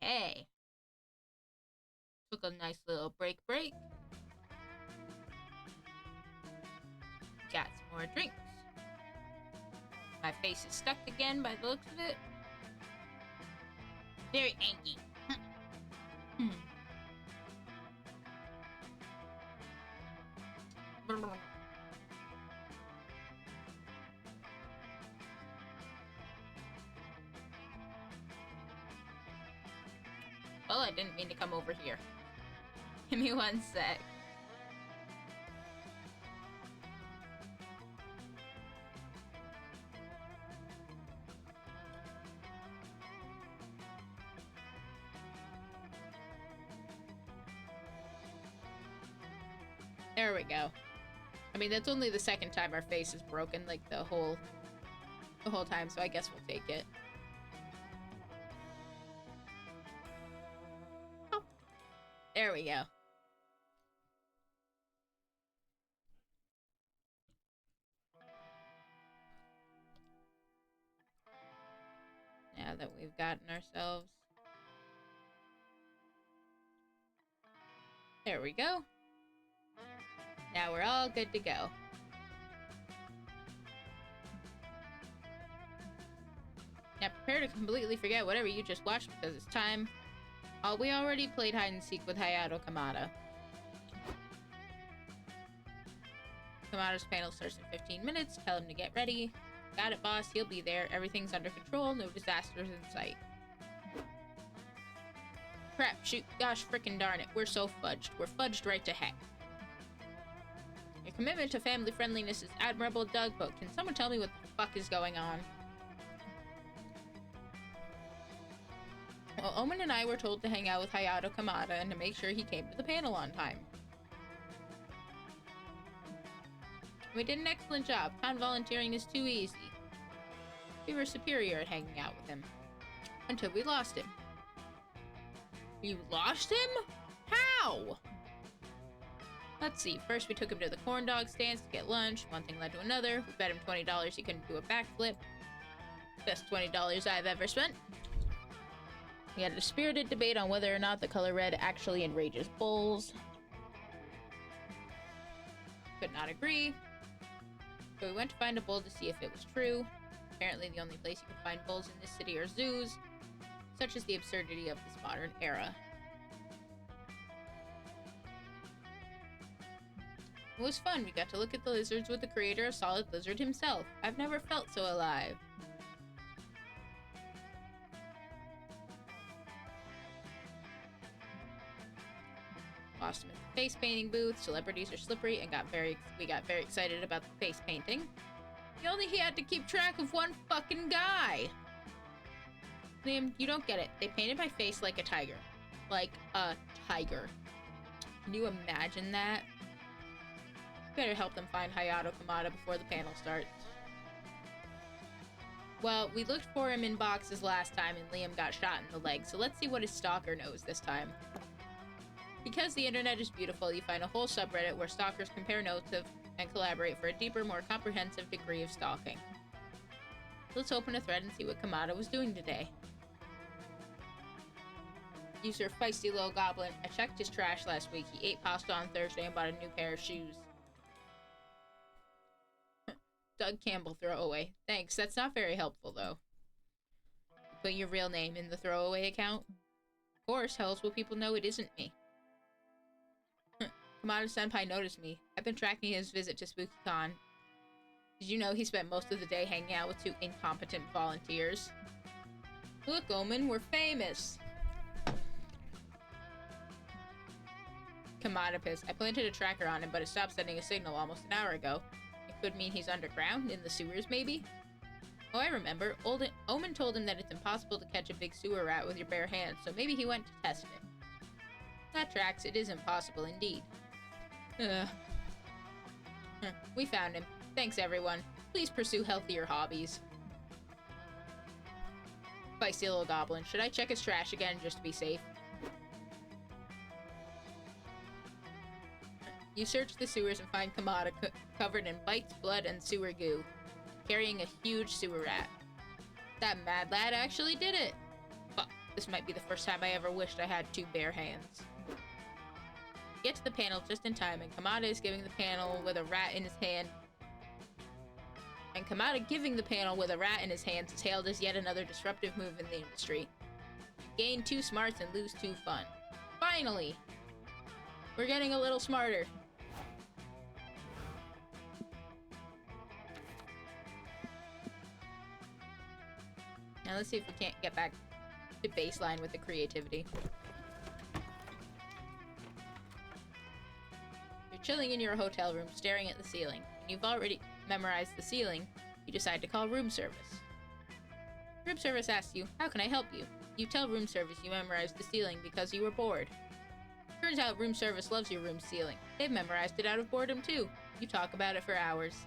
S1: Hey. Took a nice little break. Got some more drinks. My face is stuck again by the looks of it. Very angry. Well, I didn't mean to come over here. Give me one sec. There we go. I mean, that's only the second time our face is broken, like the whole time, so I guess we'll take it. Oh. There we go. Now that we've gotten ourselves... There we go. Now we're all good to go. Now prepare to completely forget whatever you just watched because it's time. We already played hide and seek with Hayato Kamada. Kamada's panel starts in 15 minutes. Tell him to get ready. Got it, boss. He'll be there. Everything's under control. No disasters in sight. Crap, shoot. Gosh frickin' darn it. We're so fudged. We're fudged right to heck. Your commitment to family friendliness is admirable, Doug, but can someone tell me what the fuck is going on? Well, Omen and I were told to hang out with Hayato Kamada and to make sure he came to the panel on time. We did an excellent job. Con-volunteering is too easy. We were superior at hanging out with him. Until we lost him. You lost him? How? Let's see. First, we took him to the corn dog stands to get lunch. One thing led to another. We bet him $20 he couldn't do a backflip. Best $20 I've ever spent. We had a spirited debate on whether or not the color red actually enrages bulls. Could not agree. So we went to find a bull to see if it was true. Apparently the only place you can find bulls in this city are zoos. Such is the absurdity of this modern era. It was fun. We got to look at the lizards with the creator of Solid Lizard himself. I've never felt so alive. Lost him at the face painting booth. Celebrities are slippery and we got very excited about the face painting. Only he had to keep track of one fucking guy. Liam, you don't get it. They painted my face like a tiger. Like a tiger. Can you imagine that? Better help them find Hayato Kamada before the panel starts. Well, we looked for him in boxes last time and Liam got shot in the leg, so let's see what his stalker knows this time. Because the internet is beautiful, you find a whole subreddit where stalkers compare notes and collaborate for a deeper, more comprehensive degree of stalking. Let's open a thread and see what Kamada was doing today. User Feisty Little Goblin. I checked his trash last week. He ate pasta on Thursday and bought a new pair of shoes. Doug Campbell throwaway. Thanks, that's not very helpful though. Put your real name in the throwaway account? Of course, how else will people know it isn't me? Kamada Senpai noticed me. I've been tracking his visit to SpookyCon. Did you know he spent most of the day hanging out with two incompetent volunteers? Look, Omen, we're famous! Kamada pissed. I planted a tracker on him, but it stopped sending a signal almost an hour ago. It could mean he's underground, in the sewers maybe? Oh, I remember. Omen told him that it's impossible to catch a big sewer rat with your bare hands, so maybe he went to test it. That tracks. It is impossible indeed. Ugh. We found him. Thanks, everyone. Please pursue healthier hobbies. Feisty Little Goblin. Should I check his trash again just to be safe? You search the sewers and find Kamada covered in bites, blood, and sewer goo, carrying a huge sewer rat. That mad lad actually did it! Fuck, This might be the first time I ever wished I had two bare hands. Get to the panel just in time, and Kamada is giving the panel with a rat in his hand. And Kamada giving the panel with a rat in his hands is hailed as yet another disruptive move in the industry. Gain 2 smarts and lose 2 fun. Finally! We're getting a little smarter. Now let's see if we can't get back to baseline with the creativity. You're chilling in your hotel room, staring at the ceiling. And you've already memorized the ceiling. You decide to call room service. Room service asks you, "How can I help you?" You tell room service you memorized the ceiling because you were bored. Turns out room service loves your room's ceiling. They've memorized it out of boredom too. You talk about it for hours.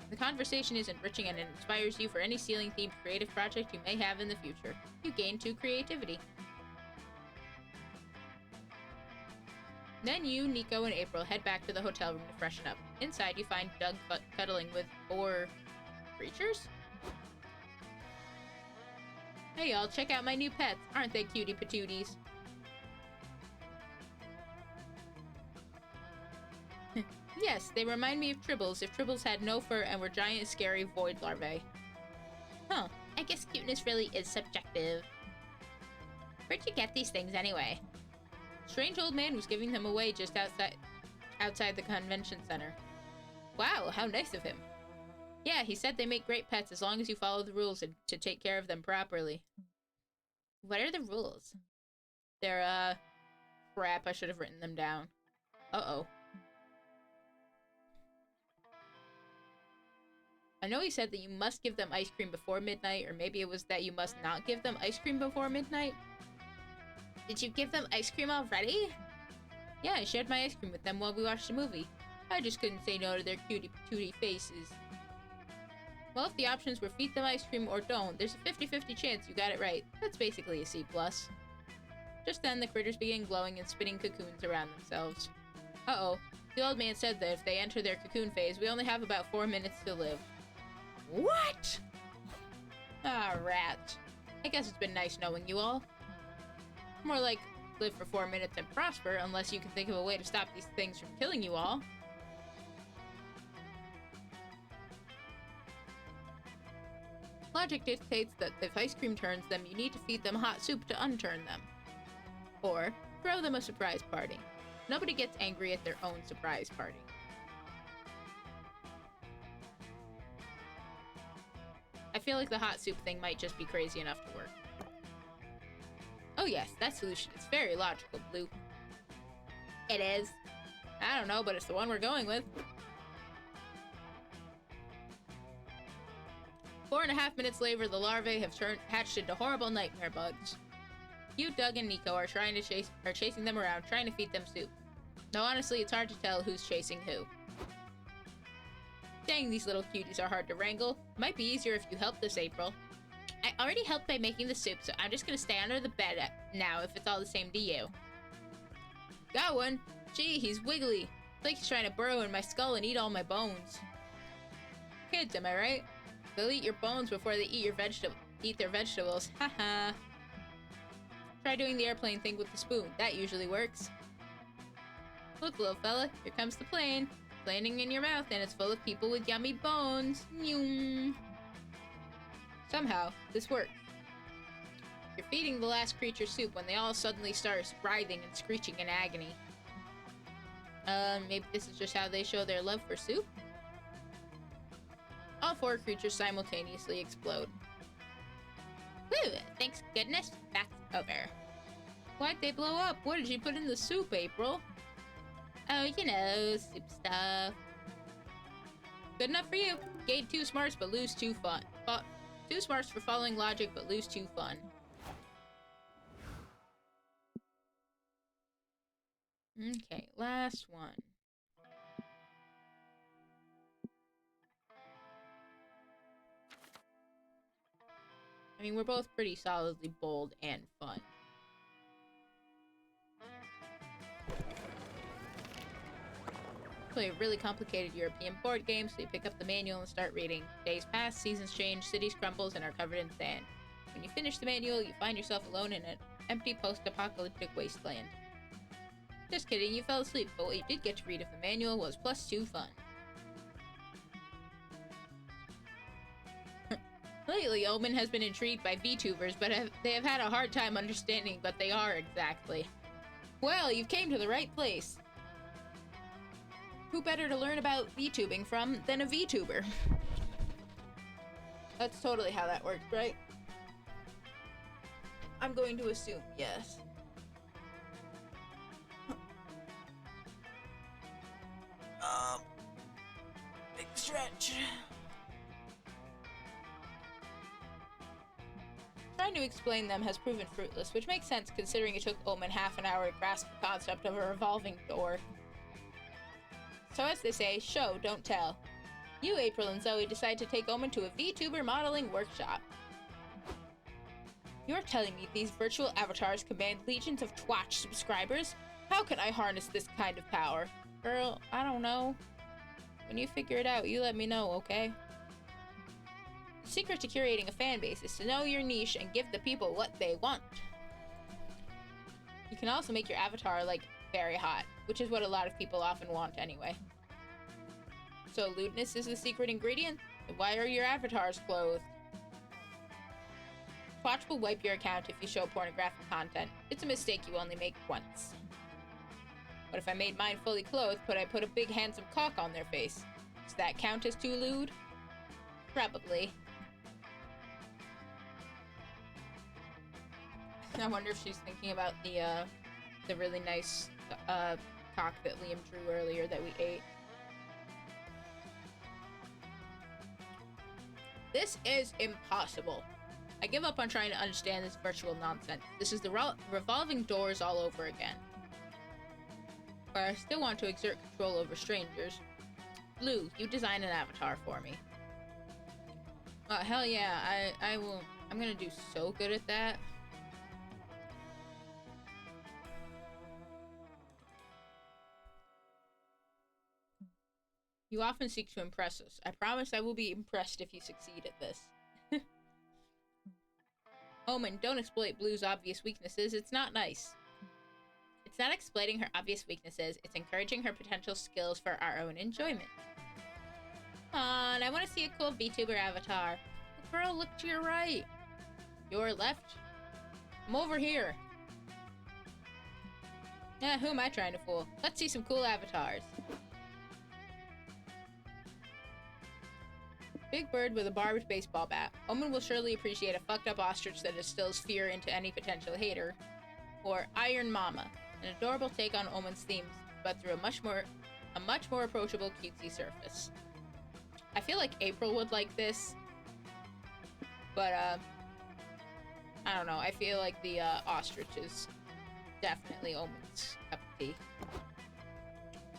S1: The conversation is enriching and it inspires you for any ceiling-themed creative project you may have in the future. You gain 2 creativity. Then you, Nico, and April head back to the hotel room to freshen up. Inside, you find Doug cuddling with 4 creatures? Hey y'all, check out my new pets. Aren't they cutie patooties? Yes, they remind me of Tribbles if Tribbles had no fur and were giant, scary void larvae. Huh, I guess cuteness really is subjective. Where'd you get these things anyway? Strange old man was giving them away just outside the convention center. Wow, how nice of him. Yeah, he said they make great pets as long as you follow the rules and to take care of them properly. What are the rules? They're, crap, I should have written them down. Uh-oh. I know he said that you must give them ice cream before midnight, or maybe it was that you must not give them ice cream before midnight. Did you give them ice cream already? Yeah, I shared my ice cream with them while we watched the movie. I just couldn't say no to their cutie patootie faces. Well, if the options were feed them ice cream or don't, there's a 50-50 chance you got it right. That's basically a C+. Just then, the critters begin glowing and spinning cocoons around themselves. Uh-oh. The old man said that if they enter their cocoon phase, we only have about 4 minutes to live. What? Ah, rats. I guess it's been nice knowing you all. More like, live for 4 minutes and prosper, unless you can think of a way to stop these things from killing you all. Logic dictates that if ice cream turns them, you need to feed them hot soup to unturn them. Or, throw them a surprise party. Nobody gets angry at their own surprise party. I feel like the hot soup thing might just be crazy enough to work. Oh yes, that solution is very logical, Blue. It is. I don't know, but it's the one we're going with. 4.5 minutes later, the larvae have hatched into horrible nightmare bugs. You, Doug, and Nico are chasing them around, trying to feed them soup. Though honestly, it's hard to tell who's chasing who. Dang, these little cuties are hard to wrangle. Might be easier if you help this, April. I already helped by making the soup, so I'm just gonna stay under the bed now if it's all the same to you. Got one! Gee, he's wiggly. It's like he's trying to burrow in my skull and eat all my bones. Kids, am I right? They'll eat your bones before they eat their vegetables. Haha. Try doing the airplane thing with the spoon. That usually works. Look, little fella, here comes the plane. Landing in your mouth, and it's full of people with yummy bones. Nyum. Somehow, this worked. You're feeding the last creature soup when they all suddenly start writhing and screeching in agony. Maybe this is just how they show their love for soup? All 4 creatures simultaneously explode. Whew, thanks goodness, that's over. Why'd they blow up? What did you put in the soup, April? Oh, you know, soup stuff. Good enough for you. Gain 2 smarts, but lose 2 fun. 2 smarts for following logic, but lose 2 fun. Okay, last one. I mean, we're both pretty solidly bold and fun. Play a really complicated European board game, so you pick up the manual and start reading. Days pass, seasons change, cities crumbles, and are covered in sand. When you finish the manual, you find yourself alone in an empty post-apocalyptic wasteland. Just kidding, you fell asleep, but what you did get to read of the manual was +2 fun. Lately, Omen has been intrigued by VTubers, but they have had a hard time understanding what they are exactly. Well, you've came to the right place. Who better to learn about VTubing from than a VTuber? That's totally how that works, right? I'm going to assume yes. Big stretch. Trying to explain them has proven fruitless, which makes sense considering it took Omen half an hour to grasp the concept of a revolving door. So as they say, show, don't tell. You, April, and Zoe decide to take Omen to a VTuber modeling workshop. You're telling me these virtual avatars command legions of Twitch subscribers? How can I harness this kind of power? Girl, I don't know. When you figure it out, you let me know, okay? The secret to curating a fan base is to know your niche and give the people what they want. You can also make your avatar, like, very hot, which is what a lot of people often want anyway. So lewdness is the secret ingredient? Then why are your avatars clothed? Twitch will wipe your account if you show pornographic content. It's a mistake you only make once. But if I made mine fully clothed, could I put a big handsome cock on their face? Does that count as too lewd? Probably. I wonder if she's thinking about the really nice cock that Liam drew earlier that we ate. This is impossible. I give up on trying to understand this virtual nonsense. This is the revolving doors all over again. But I still want to exert control over strangers. Blue, you design an avatar for me. Hell yeah, I will. I'm gonna do so good at that. You often seek to impress us. I promise I will be impressed if you succeed at this. Omen, don't exploit Blue's obvious weaknesses. It's not nice. It's not exploiting her obvious weaknesses. It's encouraging her potential skills for our own enjoyment. Come on, I want to see a cool VTuber avatar. Girl, look to your right. Your left? I'm over here. Who am I trying to fool? Let's see some cool avatars. Big bird with a barbed baseball bat. Omen will surely appreciate a fucked up ostrich that instills fear into any potential hater. Or Iron Mama, an adorable take on Omen's themes, but through a much more approachable, cutesy surface. I feel like April would like this, but I don't know. I feel like the ostrich is definitely Omen's cup of tea.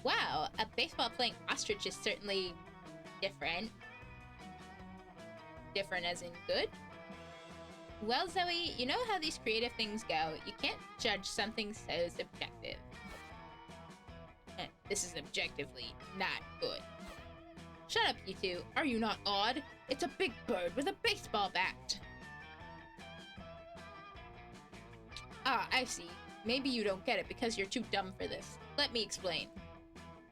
S1: Wow, a baseball-playing ostrich is certainly different. Different as in good? Well, Zoe, you know how these creative things go. You can't judge something so subjective. This is objectively not good. Shut up, you two. Are you not odd? It's a big bird with a baseball bat. Ah, I see. Maybe you don't get it because you're too dumb for this. Let me explain.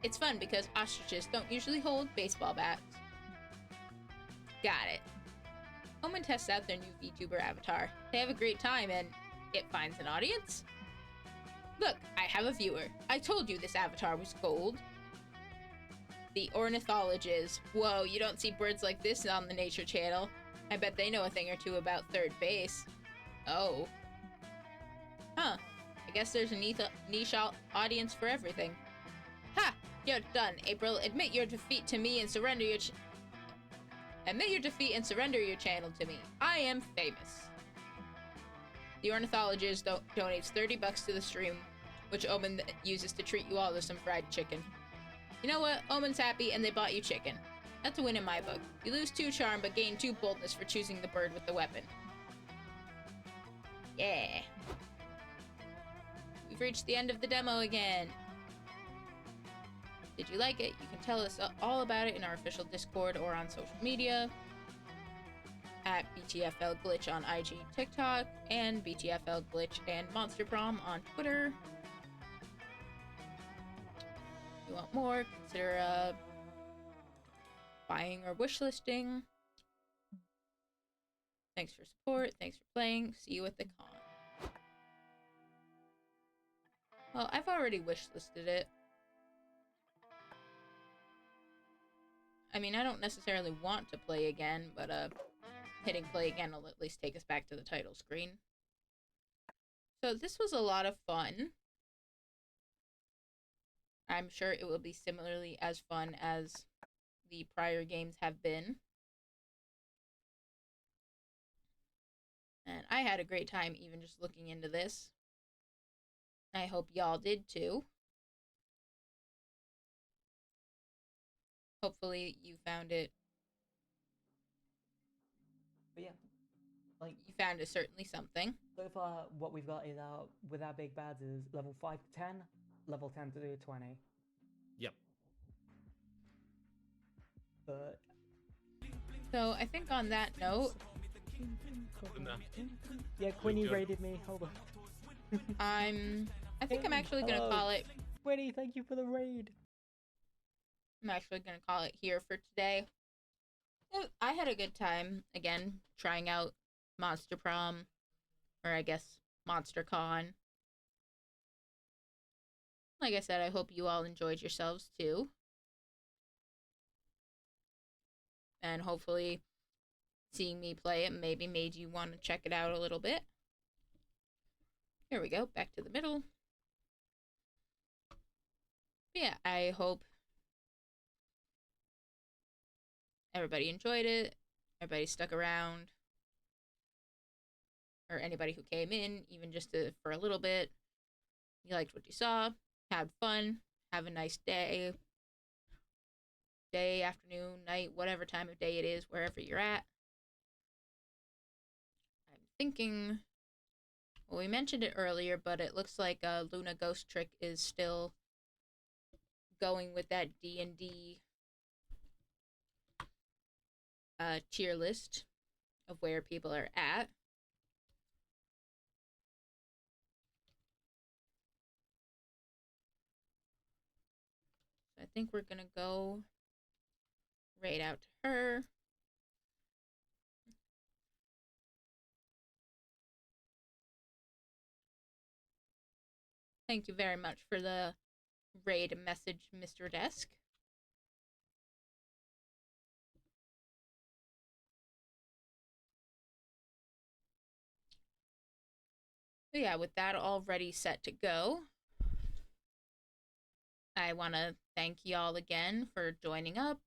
S1: It's fun because ostriches don't usually hold baseball bats. Got it. Omen tests out their new VTuber avatar. They have a great time and it finds an audience? Look, I have a viewer. I told you this avatar was gold. The ornithologists. Whoa, you don't see birds like this on the Nature Channel. I bet they know a thing or two about third base. Oh. Huh. I guess there's a niche audience for everything. Ha! You're done, April. Admit your defeat to me and surrender your Admit your defeat and surrender your channel to me. I am famous. The ornithologist donates $30 to the stream, which Omen uses to treat you all to some fried chicken. You know what? Omen's happy and they bought you chicken. That's a win in my book. You lose 2 charm but gain 2 boldness for choosing the bird with the weapon. Yeah. We've reached the end of the demo again. Did you like it? You can tell us all about it in our official Discord or on social media. at BTFL Glitch on IG, TikTok, and BTFL Glitch and Monster Prom on Twitter. If you want more, consider buying or wishlisting. Thanks for support. Thanks for playing. See you at the con. Well, I've already wishlisted it. I mean, I don't necessarily want to play again, but hitting play again will at least take us back to the title screen. So this was a lot of fun. I'm sure it will be similarly as fun as the prior games have been. And I had a great time even just looking into this. I hope y'all did too. Hopefully you found it.
S3: But yeah, like
S1: You found it certainly something.
S3: so far, what we've got is with our big bads is level 5 to 10, level 10 to 20.
S4: Yep.
S3: But
S1: So I think on that note,
S4: Nah.
S3: yeah, Quinny
S4: good.
S3: raided me. Hold on.
S1: I think I'm actually gonna
S3: Hello.
S1: call it.
S3: Quinny, thank you for the raid.
S1: I'm actually gonna call it here for today. I had a good time again trying out Monster Prom, or I guess Monster Con. Like I said, I hope you all enjoyed yourselves too. And hopefully seeing me play it maybe made you want to check it out a little bit. Here we go, back to the middle. Yeah, I hope everybody enjoyed it, everybody stuck around, or anybody who came in, even just for a little bit. You liked what you saw, had fun, have a nice day, afternoon, night, whatever time of day it is, wherever you're at. I'm thinking, well, we mentioned it earlier, but it looks like Luna Ghost Trick is still going with that D&D tier list of where people are at. I think we're gonna go right out to her. Thank you very much for the raid message, Mr. Desk. So yeah, with that already set to go, I want to thank y'all again for joining up.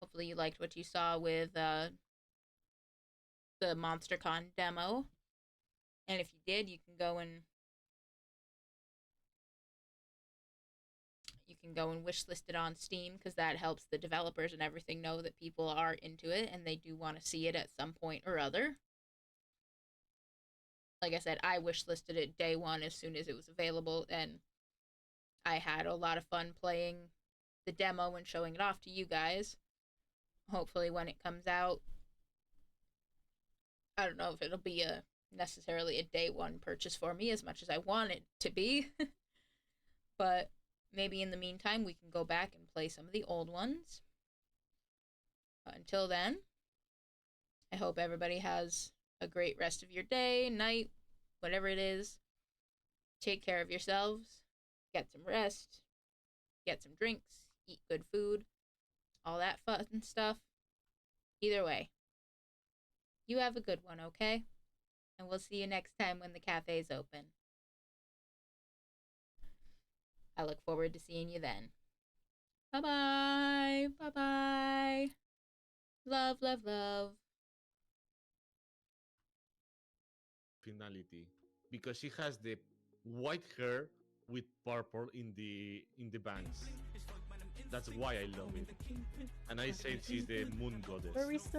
S1: Hopefully you liked what you saw with the MonsterCon demo. And if you did, you can go and wishlist it on Steam, because that helps the developers and everything know that people are into it and they do want to see it at some point or other. Like I said, I wishlisted it day one as soon as it was available, and I had a lot of fun playing the demo and showing it off to you guys. Hopefully when it comes out, I don't know if it'll be necessarily a day one purchase for me as much as I want it to be. But maybe in the meantime we can go back and play some of the old ones. Until then, I hope everybody has a great rest of your day, night, whatever it is. Take care of yourselves, get some rest, get some drinks, eat good food, all that fun stuff. Either way, you have a good one, okay? And we'll see you next time when the cafe's open. I look forward to seeing you then. Bye-bye. Bye-bye. Love, love, love.
S4: Finality, because she has the white hair with purple in the bangs. That's why I love it. And I say she's the moon goddess.
S3: Barista.